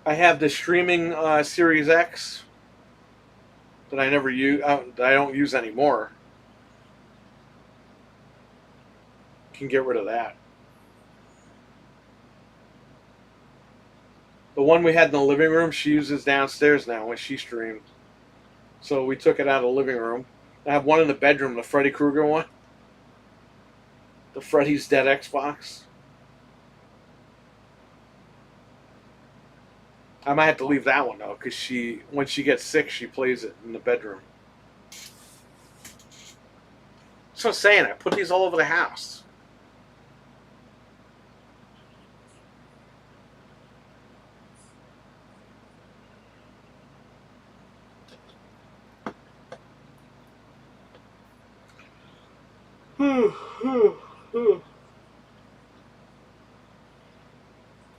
I have the streaming Series X that I never use, that I don't use anymore. Can get rid of that. The one we had in the living room, she uses downstairs now when she streamed. So we took it out of the living room. I have one in the bedroom, the Freddy Krueger one. The Freddy's Dead Xbox. I might have to leave that one though, because when she gets sick, she plays it in the bedroom. So I'm saying, I put these all over the house.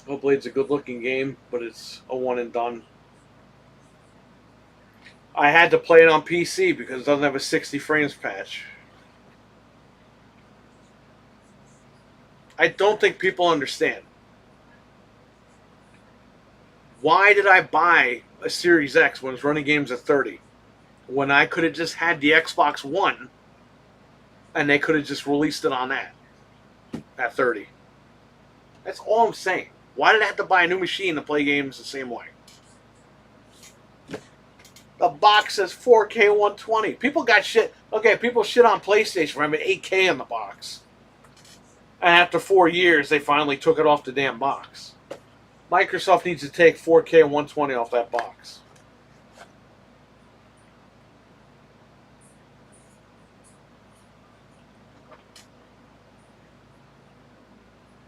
Hellblade's a good-looking game, but it's a one and done. I had to play it on PC because it doesn't have a 60 frames patch. I don't think people understand. Why did I buy a Series X when it's running games at 30? When I could have just had the Xbox One and they could have just released it on that at 30. That's all I'm saying. Why did I have to buy a new machine to play games the same way? The box says 4K 120. People got shit. Okay, people shit on PlayStation for having 8K in the box. And after 4 years, they finally took it off the damn box. Microsoft needs to take 4K 120 off that box.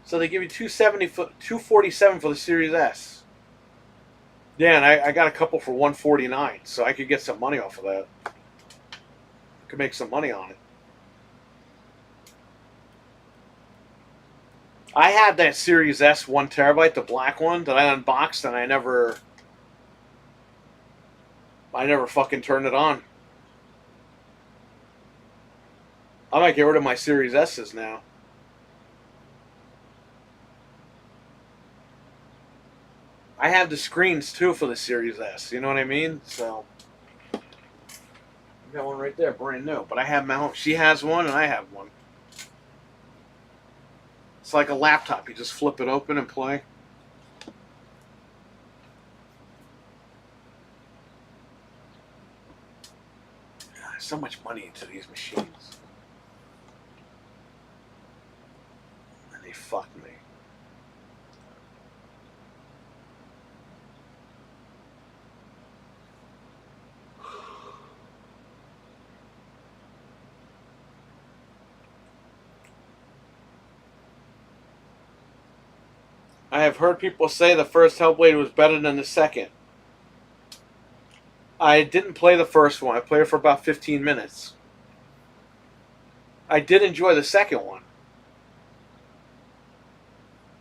So they give you $247 for the Series S. Yeah, and I got a couple for $149, so I could get some money off of that. Could make some money on it. I had that Series S 1 terabyte, the black one, that I unboxed, and I never fucking turned it on. I might get rid of my Series S's now. I have the screens too for the Series S. You know what I mean? So I got one right there, brand new. But I have my own. She has one, and I have one. It's like a laptop. You just flip it open and play. God, so much money into these machines, and they fuck me. I have heard people say the first Hellblade was better than the second. I didn't play the first one. I played it for about 15 minutes. I did enjoy the second one.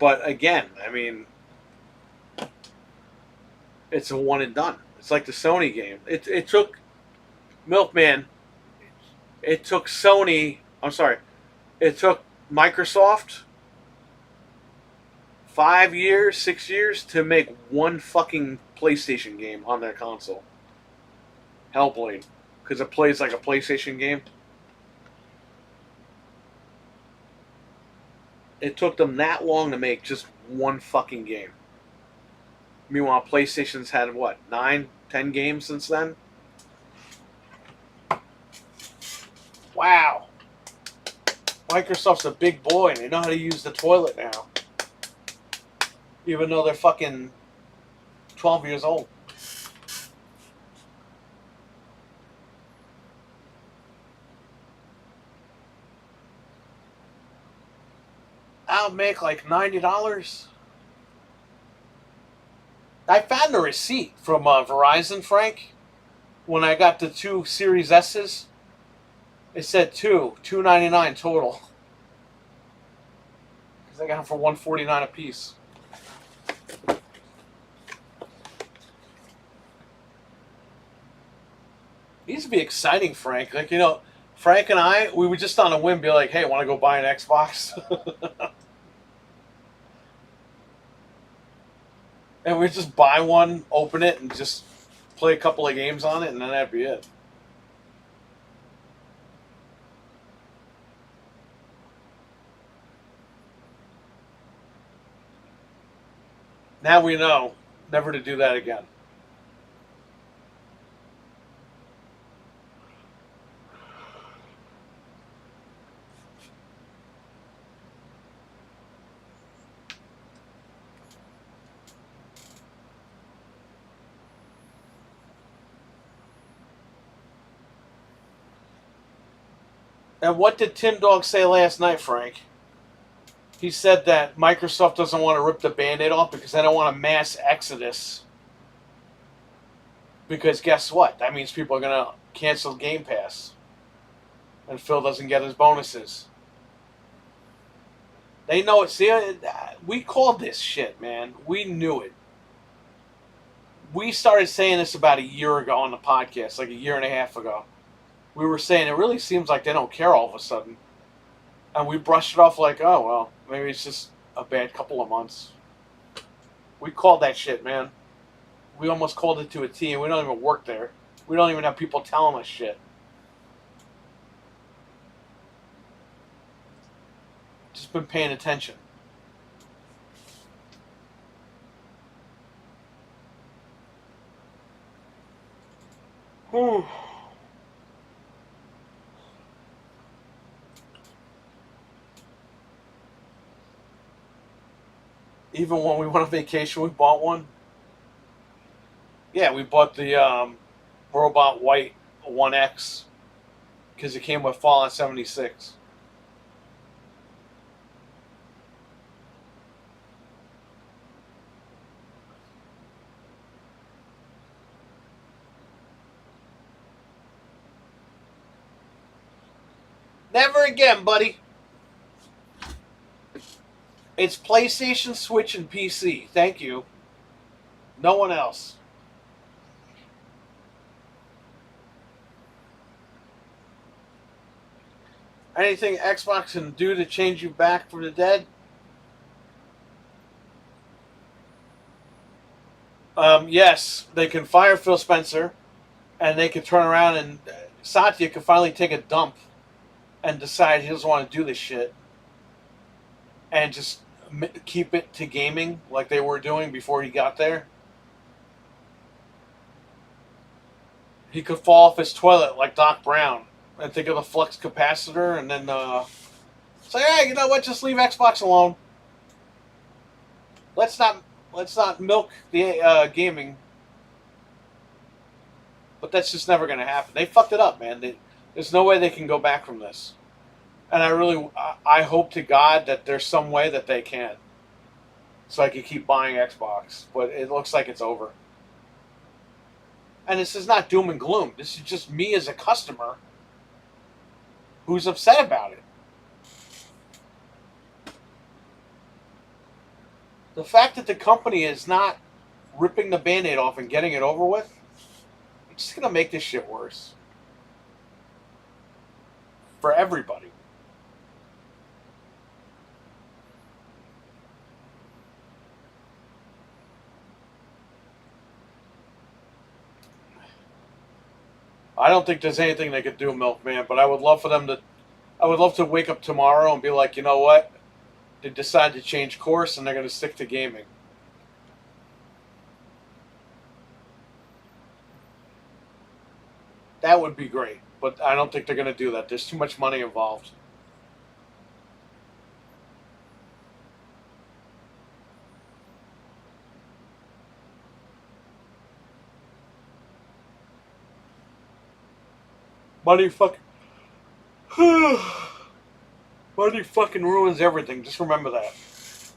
But again, I mean, it's a one and done. It's like the Sony game. It took Milkman. It took Sony. I'm sorry. It took Microsoft 5 years, 6 years to make one fucking PlayStation game on their console. Hellblade. Because it plays like a PlayStation game. It took them that long to make just one fucking game. Meanwhile, PlayStation's had, what, 9, 10 games since then? Wow. Microsoft's a big boy, and they know how to use the toilet now. Even though they're fucking 12 years old. I'll make like $90. I found a receipt from Verizon, Frank, when I got the 2 Series S's. It said $299 total. Because I got them for $149 a piece. It used to be exciting, Frank. Like, you know, Frank and I, we would just on a whim be like, hey, want to go buy an Xbox? And we'd just buy one, open it, and just play a couple of games on it, and then that'd be it. Now we know never to do that again. And what did Tim Dog say last night, Frank? He said that Microsoft doesn't want to rip the Band-Aid off because they don't want a mass exodus. Because guess what? That means people are going to cancel Game Pass. And Phil doesn't get his bonuses.
They know it. See, we called this shit, man. We knew it. We started saying this about a year ago on the podcast, like a year and a half ago. We were saying it really seems like they don't care all of a sudden. And we brushed it off like, oh, well, maybe it's just a bad couple of months. We called that shit, man. We almost called it to a T, and we don't even work there. We don't even have people telling us shit. Just been paying attention. Whew. Even when we went on vacation, we bought one. Yeah, we bought the Robot White 1X because it came with Fallout 76. Never again, buddy. It's PlayStation, Switch, and PC. Thank you. No one else. Anything Xbox can do to change you back from the dead? Yes, they can fire Phil Spencer, and they can turn around and Satya can finally take a dump and decide he doesn't want to do this shit and just keep it to gaming like they were doing before he got there. He could fall off his toilet like Doc Brown and think of the flux capacitor and then say, hey, you know what? Just leave Xbox alone. Let's not milk the gaming. But that's just never going to happen. They fucked it up, man. There's no way they can go back from this. And I hope to God that there's some way that they can. So I can keep buying Xbox. But it looks like it's over. And this is not doom and gloom. This is just me as a customer who's upset about it. The fact that the company is not ripping the Band-Aid off and getting it over with, it's just going to make this shit worse. For everybody. I don't think there's anything they could do, Milkman, but I would love to wake up tomorrow and be like, you know what? They decide to change course and they're going to stick to gaming. That would be great, but I don't think they're going to do that. There's too much money involved. Money fucking ruins everything. Just remember that.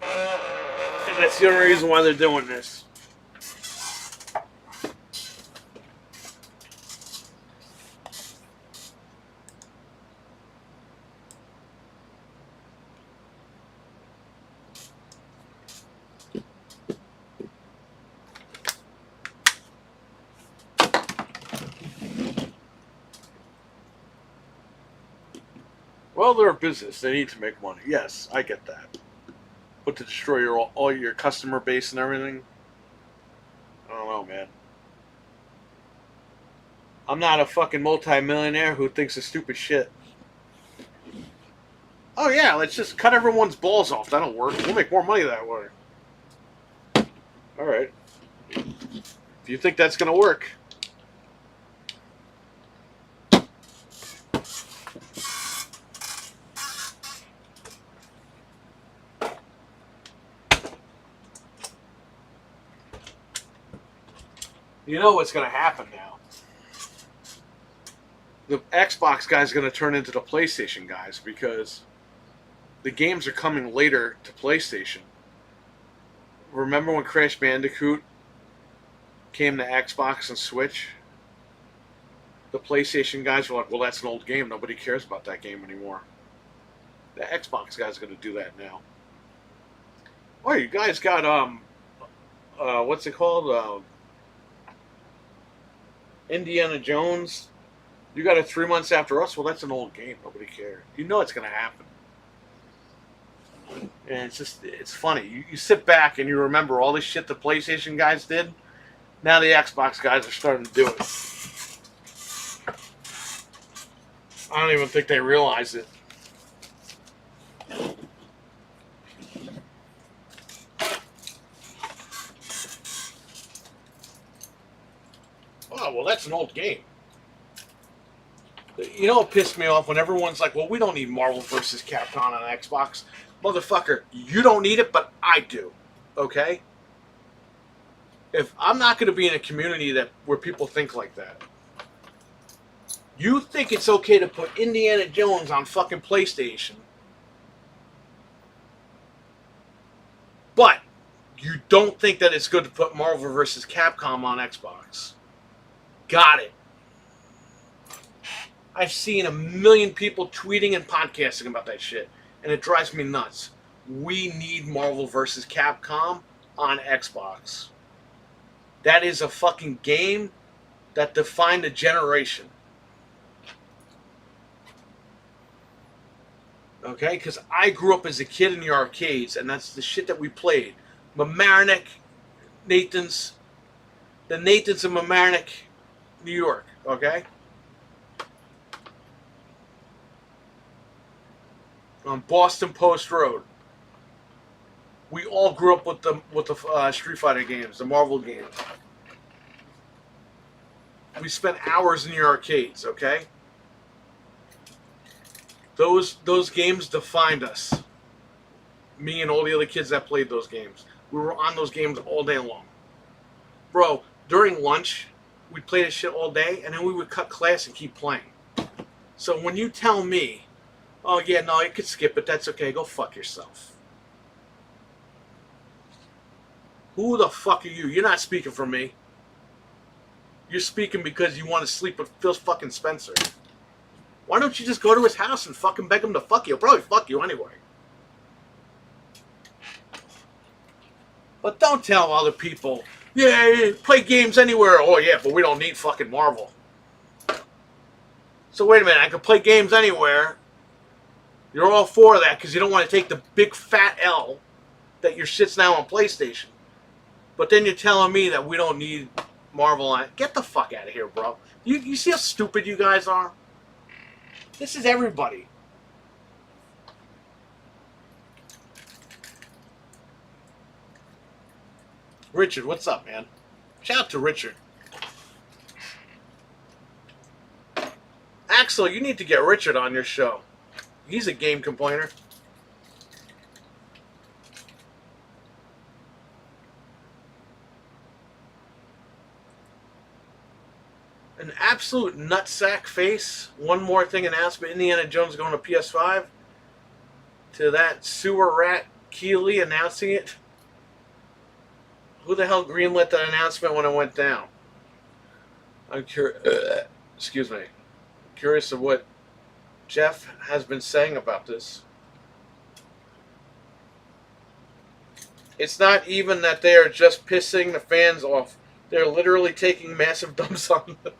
And that's the only reason why they're doing this. Well, they're a business. They need to make money. Yes, I get that. But to destroy all your customer base and everything, I don't know, man. I'm not a fucking multi-millionaire who thinks of stupid shit. Oh yeah, let's just cut everyone's balls off. That'll work. We'll make more money that way. Alright. If you think that's gonna work. You know what's going to happen now. The Xbox guys are going to turn into the PlayStation guys because the games are coming later to PlayStation. Remember when Crash Bandicoot came to Xbox and Switch? The PlayStation guys were like, well, that's an old game. Nobody cares about that game anymore. The Xbox guys are going to do that now.
Oh, you guys got what's it called? Indiana Jones. You got it 3 months after us. Well, that's an old game. Nobody cares. You know it's gonna happen. And it's funny. You sit back and you remember all this shit the PlayStation guys did. Now the Xbox guys are starting to do it. I don't even think they realize it. Oh, well, that's an old game. You know what pissed me off when everyone's like, well, we don't need Marvel vs. Capcom on Xbox. Motherfucker, you don't need it, but I do. Okay? If I'm not going to be in a community where people think like that, you think it's okay to put Indiana Jones on fucking PlayStation, but you don't think that it's good to put Marvel vs. Capcom on Xbox. Got it. I've seen a million people tweeting and podcasting about that shit, and it drives me nuts. We need Marvel vs. Capcom on Xbox. That is a fucking game that defined a generation. Okay? Because I grew up as a kid in the arcades, and that's the shit that we played. Mamaroneck, Nathan's, the Nathans of Mamaroneck, New York. Okay? On Boston Post Road. We all grew up with the Street Fighter games, the Marvel games. We spent hours in the arcades, okay? Those games defined us. Me and all the other kids that played those games. We were on those games all day long. Bro, during lunch, we'd play this shit all day, and then we would cut class and keep playing. So when you tell me, oh yeah, no, you could skip it, that's okay, go fuck yourself. Who the fuck are you? You're not speaking for me. You're speaking because you want to sleep with Phil fucking Spencer. Why don't you just go to his house and fucking beg him to fuck you? He'll probably fuck you anyway. But don't tell other people, yeah, play games anywhere. Oh yeah, but we don't need fucking Marvel. So wait a minute, I can play games anywhere. You're all for that because you don't want to take the big fat L that your shit's now on PlayStation. But then you're telling me that we don't need Marvel on it. Get the fuck out of here, bro. You see how stupid you guys are? This is everybody. Richard, what's up, man? Shout out to Richard. Axel, you need to get Richard on your show. He's a game complainer. An absolute nutsack face. One more thing announcement. Indiana Jones going to PS5. To that sewer rat Keeley announcing it. Who the hell greenlit that announcement when it went down? I'm curious. Excuse me. Curious of what Jeff has been saying about this. It's not even that they are just pissing the fans off. They're literally taking massive dumps on them.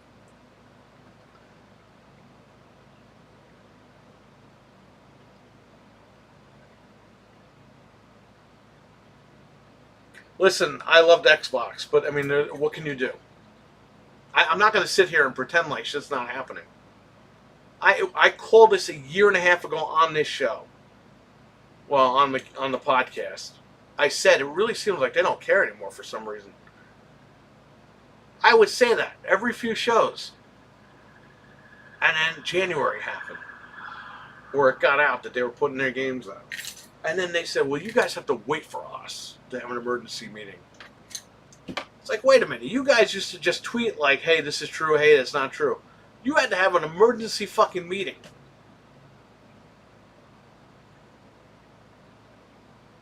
Listen, I loved Xbox, but I mean, what can you do? I'm not going to sit here and pretend like shit's not happening. I called this a year and a half ago on this show. Well, on the podcast. I said it really seems like they don't care anymore for some reason. I would say that every few shows. And then January happened. Where it got out that they were putting their games out. And then they said, well, you guys have to wait for us to have an emergency meeting. It's like, wait a minute. You guys used to just tweet like, hey, this is true, hey, that's not true. You had to have an emergency fucking meeting.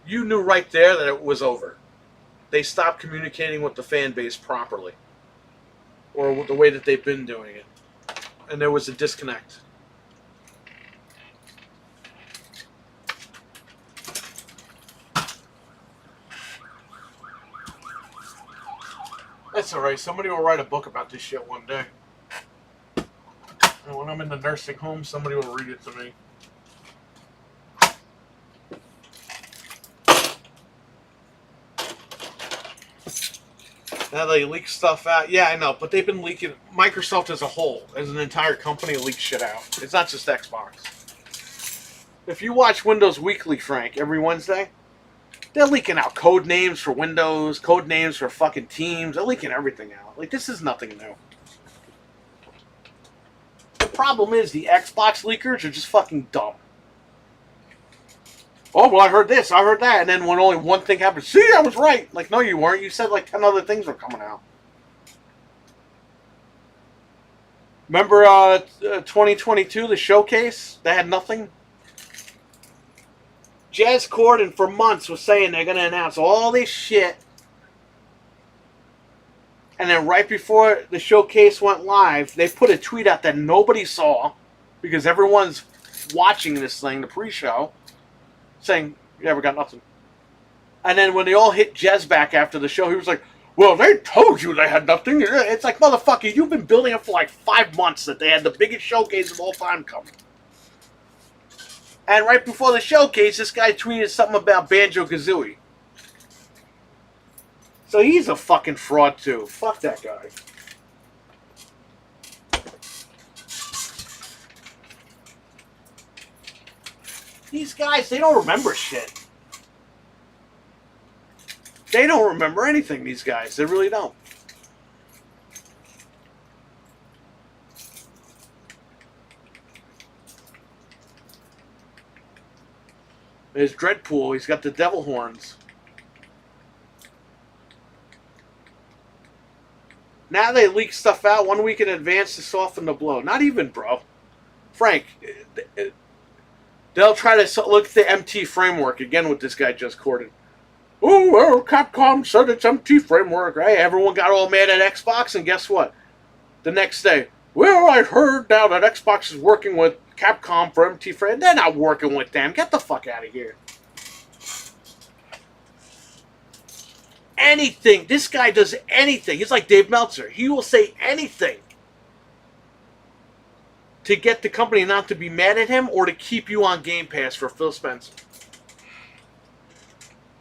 You knew right there that it was over. They stopped communicating with the fan base properly. Or the way that they've been doing it. And there was a disconnect.
That's alright. Somebody will write a book about this shit one day. And when I'm in the nursing home, somebody will read it to me. Now they leak stuff out. Yeah, I know, but they've been leaking. Microsoft as a whole, as an entire company, leaks shit out. It's not just Xbox. If you watch Windows Weekly, Frank, every Wednesday, they're leaking out code names for Windows, code names for fucking Teams. They're leaking everything out. Like, this is nothing new. The problem is the Xbox leakers are just fucking dumb. Oh, well, I heard this, I heard that, and then when only one thing happened, see, I was right. Like, no, you weren't. You said like 10 other things were coming out. Remember 2022, the showcase? They had nothing. Jez Corden for months was saying they're going to announce all this shit. And then right before the showcase went live, they put a tweet out that nobody saw because everyone's watching this thing, the pre-show, saying, yeah, we got nothing. And then when they all hit Jez back after the show, he was like, well, they told you they had nothing. It's like, motherfucker, you've been building up for like 5 months that they had the biggest showcase of all time coming. And right before the showcase, this guy tweeted something about Banjo-Kazooie. So he's a fucking fraud, too. Fuck that guy. These guys, they don't remember shit. They don't remember anything, these guys. They really don't. There's Dreadpool. He's got the devil horns. Now they leak stuff out 1 week in advance to soften the blow. Not even, bro. Frank, they'll try to look at the MT framework again with this guy Jez Corden. Oh, well, Capcom said it's MT framework. Right? Everyone got all mad at Xbox, and guess what? The next day, well, I heard now that Xbox is working with Capcom for MT framework. They're not working with them. Get the fuck out of here. Anything. This guy does anything. He's like Dave Meltzer. He will say anything to get the company not to be mad at him or to keep you on Game Pass for Phil Spencer.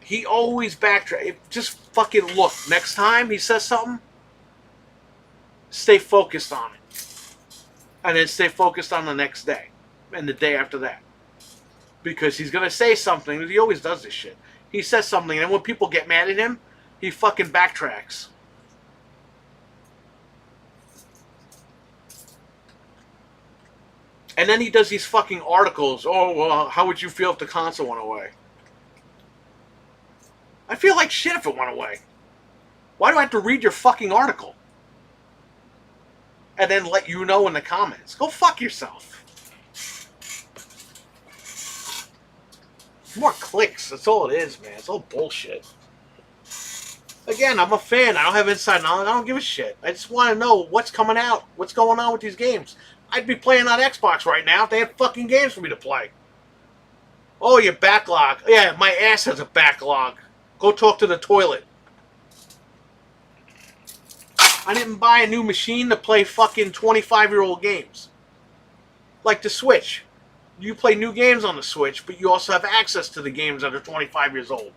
He always backtracks. Just fucking look. Next time he says something, stay focused on it. And then stay focused on the next day. And the day after that. Because he's going to say something. He always does this shit. He says something, and when people get mad at him, he fucking backtracks. And then he does these fucking articles. Oh, well, how would you feel if the console went away? I feel like shit if it went away. Why do I have to read your fucking article? And then let you know in the comments. Go fuck yourself. More clicks. That's all it is, man. It's all bullshit. Again, I'm a fan. I don't have inside knowledge. I don't give a shit. I just want to know what's coming out. What's going on with these games. I'd be playing on Xbox right now if they had fucking games for me to play. Oh, your backlog. Yeah, my ass has a backlog. Go talk to the toilet. I didn't buy a new machine to play fucking 25-year-old games. Like the Switch. You play new games on the Switch, but you also have access to the games that are 25 years old.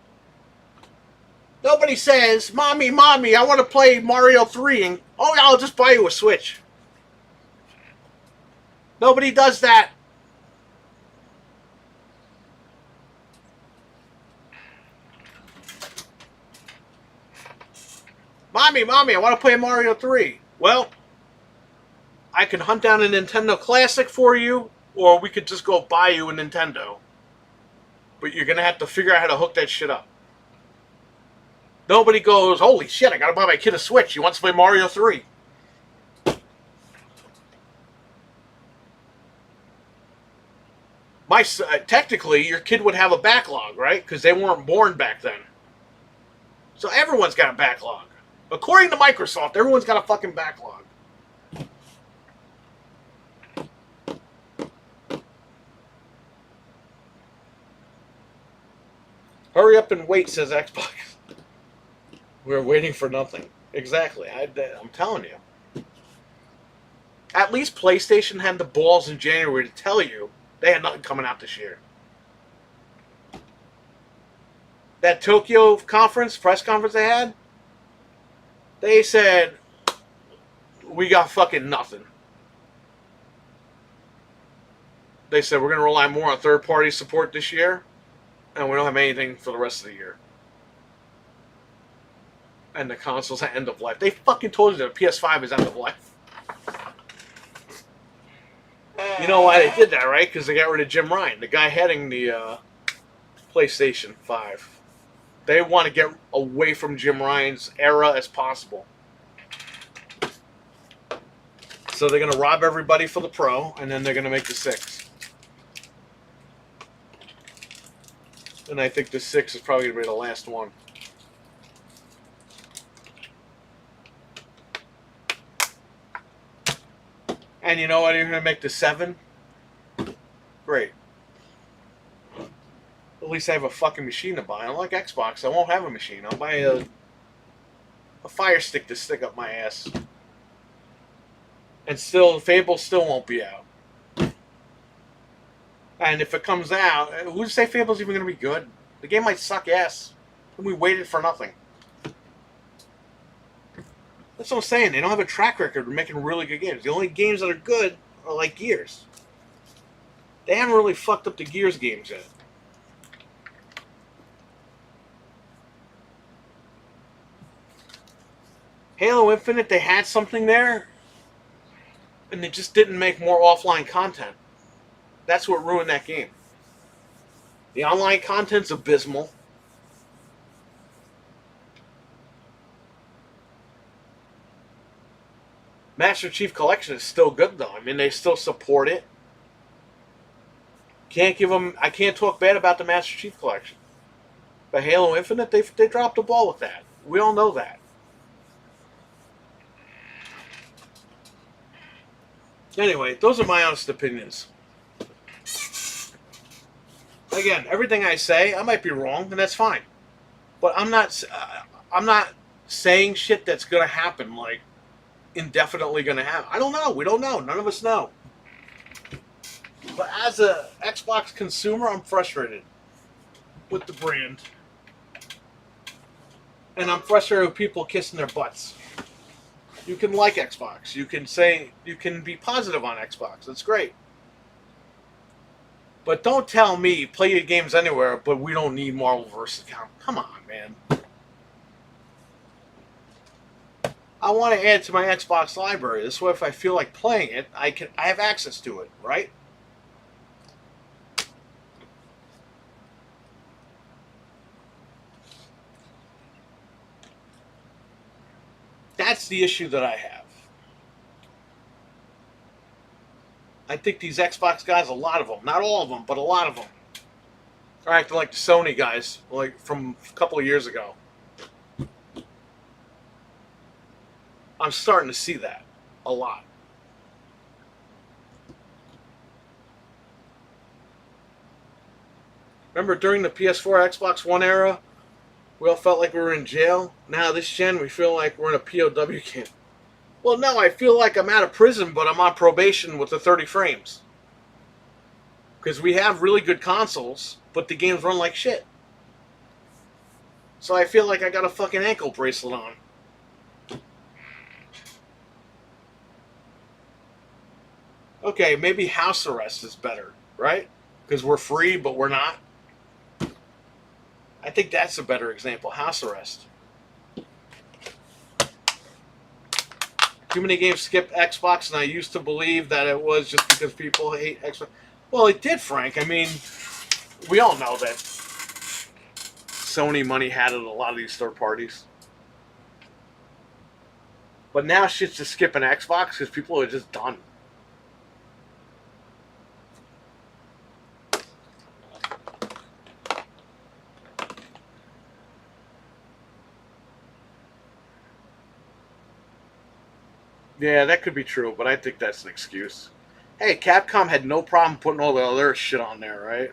Nobody says, Mommy, I want to play Mario 3, and, oh, yeah, I'll just buy you a Switch. Nobody does that. Mommy, I want to play Mario 3. Well, I can hunt down a Nintendo Classic for you, or we could just go buy you a Nintendo. But you're going to have to figure out how to hook that shit up. Nobody goes, holy shit, I got to buy my kid a Switch. He wants to play Mario 3. Technically, your kid would have a backlog, right? Because they weren't born back then. So everyone's got a backlog. According to Microsoft, everyone's got a fucking backlog. Hurry up and wait, says Xbox. We're waiting for nothing. Exactly. I'm telling you. At least PlayStation had the balls in January to tell you they had nothing coming out this year. That Tokyo press conference they had, they said, we got fucking nothing. They said, we're going to rely more on third-party support this year, and we don't have anything for the rest of the year. And the console's at end of life. They fucking told you that the PS5 is end of life. You know why they did that, right? Because they got rid of Jim Ryan, the guy heading the PlayStation 5. They want to get away from Jim Ryan's era as possible. So they're going to rob everybody for the Pro, and then they're going to make the 6. And I think the 6 is probably going to be the last one. And you know what? You're going to make the 7? Great. At least I have a fucking machine to buy. Unlike Xbox, I won't have a machine. I'll buy a Fire Stick to stick up my ass. And still, Fable still won't be out. And if it comes out, who'd say Fable's even going to be good? The game might suck ass. And we waited for nothing. That's what I'm saying. They don't have a track record of making really good games. The only games that are good are like Gears. They haven't really fucked up the Gears games yet. Halo Infinite, they had something there, and they just didn't make more offline content. That's what ruined that game. The online content's abysmal. Master Chief Collection is still good though. I mean, they still support it. Can't give them. I can't talk bad about the Master Chief Collection. But Halo Infinite, they dropped the ball with that. We all know that. Anyway, those are my honest opinions. Again, everything I say, I might be wrong, and that's fine. But I'm not saying shit that's gonna happen. Like, indefinitely going to happen. I don't know. We don't know. None of us know. But as a Xbox consumer, I'm frustrated with the brand. And I'm frustrated with people kissing their butts. You can like Xbox. You can be positive on Xbox. That's great. But don't tell me, play your games anywhere, but we don't need Marvel vs. Capcom. Come on, man. I want to add to my Xbox library. This way, if I feel like playing it, I have access to it, right? That's the issue that I have. I think these Xbox guys, a lot of them, not all of them, but a lot of them, are acting like the Sony guys, like from a couple of years ago. I'm starting to see that a lot. Remember during the PS4, Xbox One era, we all felt like we were in jail. Now this gen, we feel like we're in a POW camp. Well, no, I feel like I'm out of prison, but I'm on probation with the 30 frames. Because we have really good consoles, but the games run like shit. So I feel like I got a fucking ankle bracelet on. Okay, maybe house arrest is better, right? Because we're free, but we're not. I think that's a better example. House arrest. Too many games skip Xbox, and I used to believe that it was just because people hate Xbox. Well, it did, Frank. I mean, we all know that Sony money had it a lot of these third parties. But now shit's just skipping Xbox because people are just done. Yeah, that could be true, but I think that's an excuse. Hey, Capcom had no problem putting all the other shit on there, right?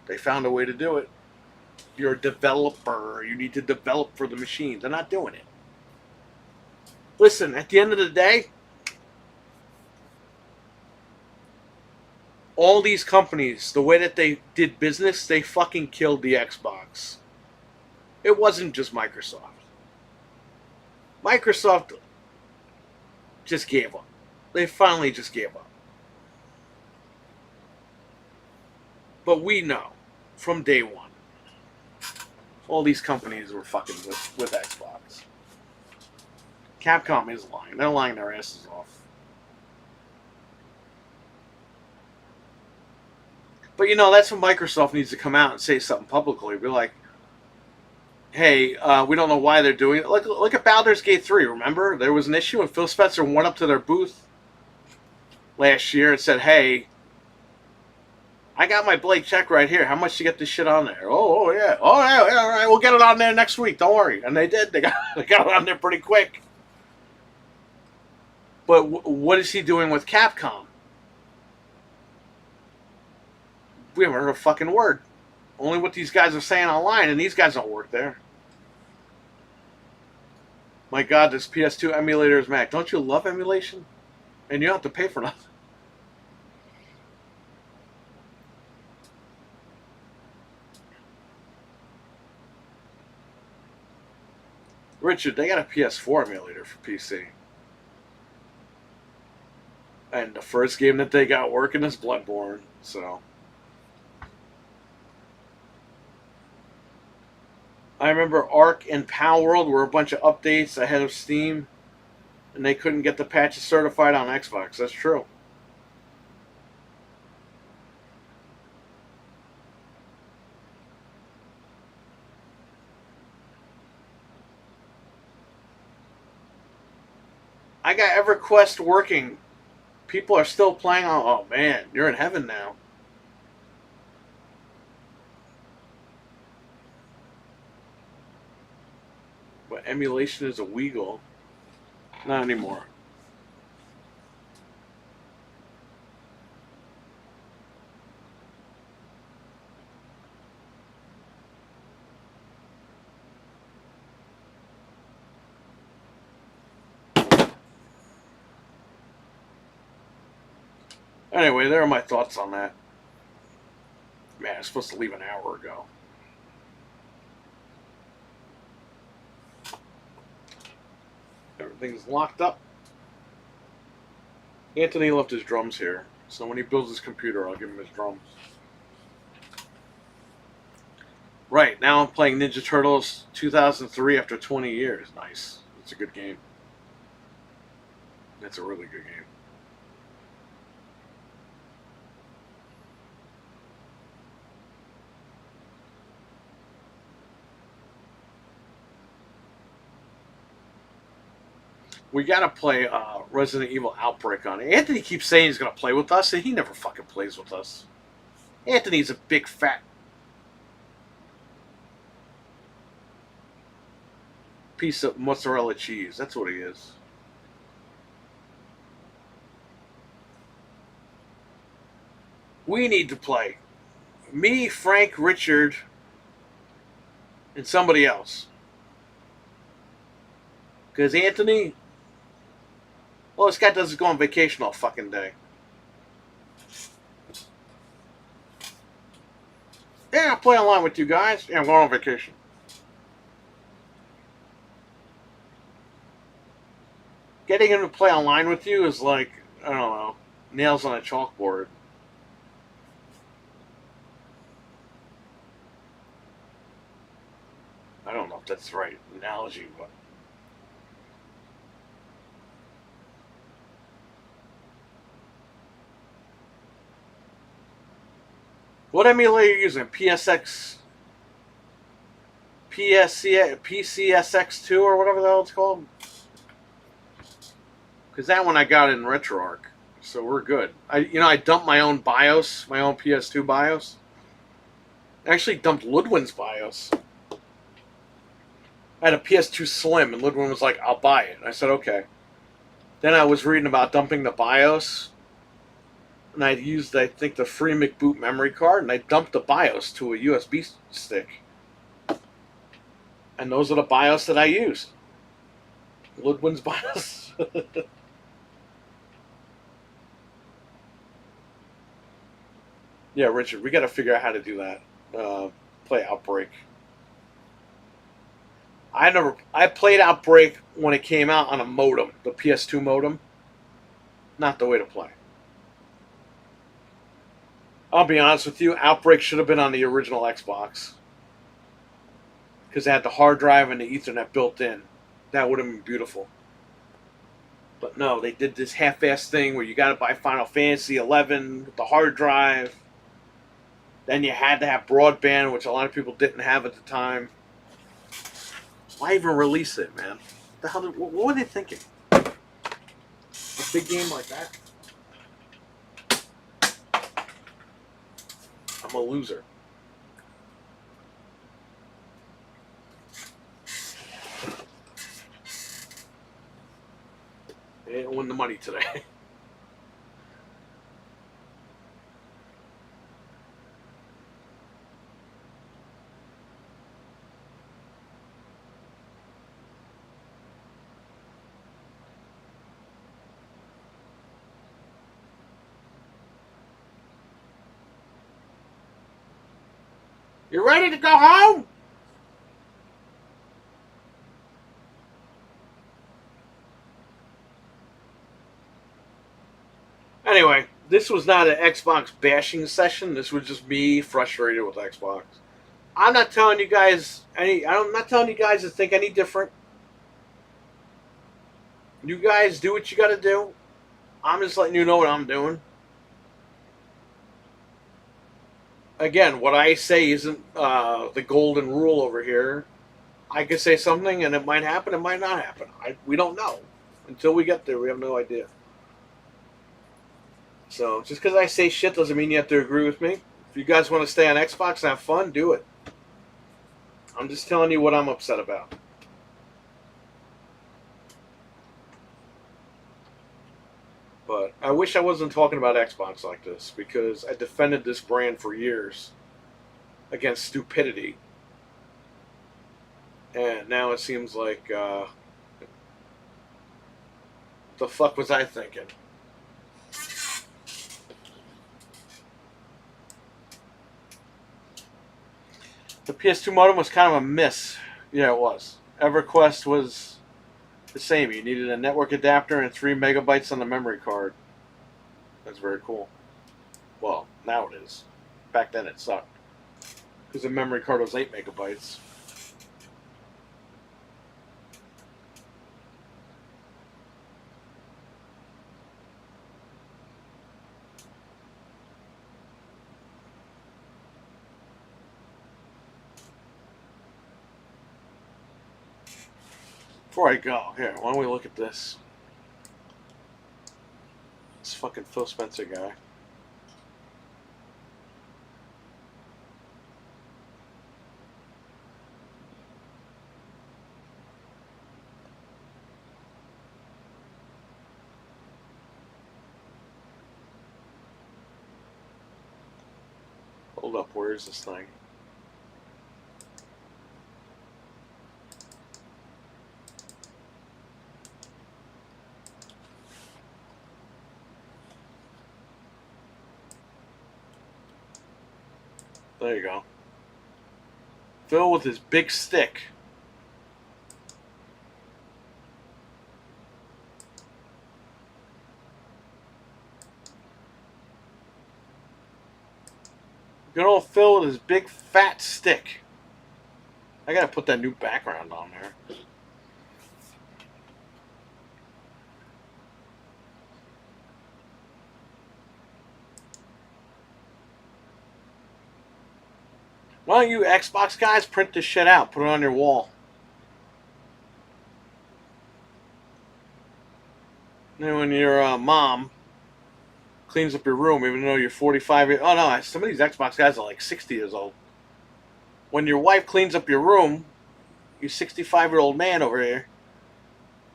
They found a way to do it. You're a developer. You need to develop for the machine. They're not doing it. Listen, at the end of the day, all these companies, the way that they did business, they fucking killed the Xbox. It wasn't just Microsoft. Microsoft just gave up. They finally just gave up. But we know from day one, all these companies were fucking with Xbox. Capcom is lying. They're lying their asses off. But you know, that's when Microsoft needs to come out and say something publicly. Be like, hey, we don't know why they're doing it. Look at Baldur's Gate 3, remember? There was an issue and Phil Spencer went up to their booth last year and said, hey, I got my blank check right here. How much to get this shit on there? Oh yeah. Oh, yeah, all right. We'll get it on there next week. Don't worry. And they did. They got it on there pretty quick. But what is he doing with Capcom? We haven't heard a fucking word. Only what these guys are saying online, and these guys don't work there. My God, this PS2 emulator is Mac. Don't you love emulation? And you don't have to pay for nothing. Richard, they got a PS4 emulator for PC. And the first game that they got working is Bloodborne, so... I remember Ark and Pal World were a bunch of updates ahead of Steam, and they couldn't get the patches certified on Xbox. That's true. I got EverQuest working. People are still playing on... Oh, man, you're in heaven now. But emulation is illegal. Not anymore. Anyway, there are my thoughts on that. Man, I was supposed to leave an hour ago. Everything's locked up. Anthony left his drums here, so when he builds his computer, I'll give him his drums. Right, now I'm playing Ninja Turtles 2003 after 20 years. Nice. It's a good game. That's a really good game. We gotta play Resident Evil Outbreak on it. Anthony keeps saying he's gonna play with us, and he never fucking plays with us. Anthony's a big fat piece of mozzarella cheese. That's what he is. We need to play. Me, Frank, Richard, and somebody else. Because Anthony... Well, this guy doesn't go on vacation all fucking day. Yeah, I'll play online with you guys. Yeah, I'm going on vacation. Getting him to play online with you is like, I don't know, nails on a chalkboard. I don't know if that's the right analogy, but... What emulator are you using? PCSX2 or whatever the hell it's called? Because that one I got in RetroArch, so we're good. I dumped my own BIOS, my own PS2 BIOS. I actually dumped Ludwin's BIOS. I had a PS2 Slim, and Ludwin was like, "I'll buy it." And I said, "Okay." Then I was reading about dumping the BIOS. And I used, I think, the free McBoot memory card, and I dumped the BIOS to a USB stick. And those are the BIOS that I use.
Ludwin's by us. Yeah, Richard, we got to figure out how to do that. Play Outbreak. I played Outbreak when it came out on a modem, the PS2 modem. Not the way to play. I'll be honest with you, Outbreak should have been on the original Xbox. Because it had the hard drive and the Ethernet built in. That would have been beautiful. But no, they did this half-assed thing where you got to buy Final Fantasy 11 with the hard drive. Then you had to have broadband, which a lot of people didn't have at the time. Why even release it, man? What were they thinking? A big game like that? I'm a loser. They didn't win the money today. You ready to go home? Anyway, this was not an Xbox bashing session. This was just me frustrated with Xbox. I'm not telling you guys I'm not telling you guys to think any different. You guys do what you got to do. I'm just letting you know what I'm doing. Again, what I say isn't the golden rule over here. I could say something and it might happen, it might not happen. We don't know. Until we get there, we have no idea. So, just because I say shit doesn't mean you have to agree with me. If you guys want to stay on Xbox and have fun, do it. I'm just telling you what I'm upset about. But I wish I wasn't talking about Xbox like this, because I defended this brand for years against stupidity. And now it seems like, the fuck was I thinking? The PS2 modem was kind of a miss. Yeah, it was. EverQuest was the same. You needed a network adapter and 3 megabytes on the memory card. That's very cool. Well, now it is. Back then it sucked. Because the memory card was 8 megabytes. Before I go, here, why don't we look at this? This fucking Phil Spencer guy. Hold up, where is this thing? There you go. Phil with his big stick. Good old Phil with his big fat stick. I gotta put that new background on there. Why don't you Xbox guys print this shit out, put it on your wall. And when your mom cleans up your room, even though you're 45 years... Oh no, some of these Xbox guys are like 60 years old. When your wife cleans up your room, you 65-year-old man over here,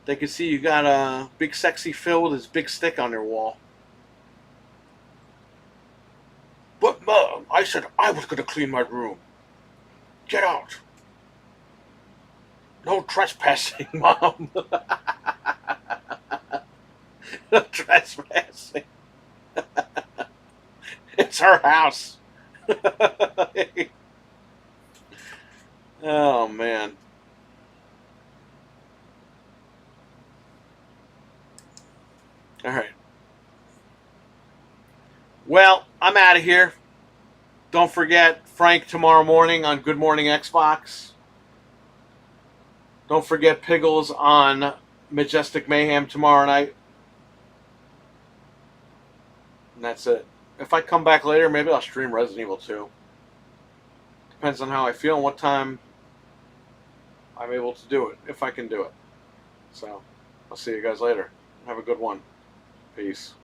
they can see you got a big sexy Phil with his big stick on your wall. But Mom, I said I was going to clean my room. Get out. No trespassing, Mom. Trespassing. It's her house. Oh, man. All right. Well, I'm out of here. Don't forget Frank tomorrow morning on Good Morning Xbox. Don't forget Piggles on Majestic Mayhem tomorrow night. And that's it. If I come back later, maybe I'll stream Resident Evil 2. Depends on how I feel and what time I'm able to do it, if I can do it. So, I'll see you guys later. Have a good one. Peace.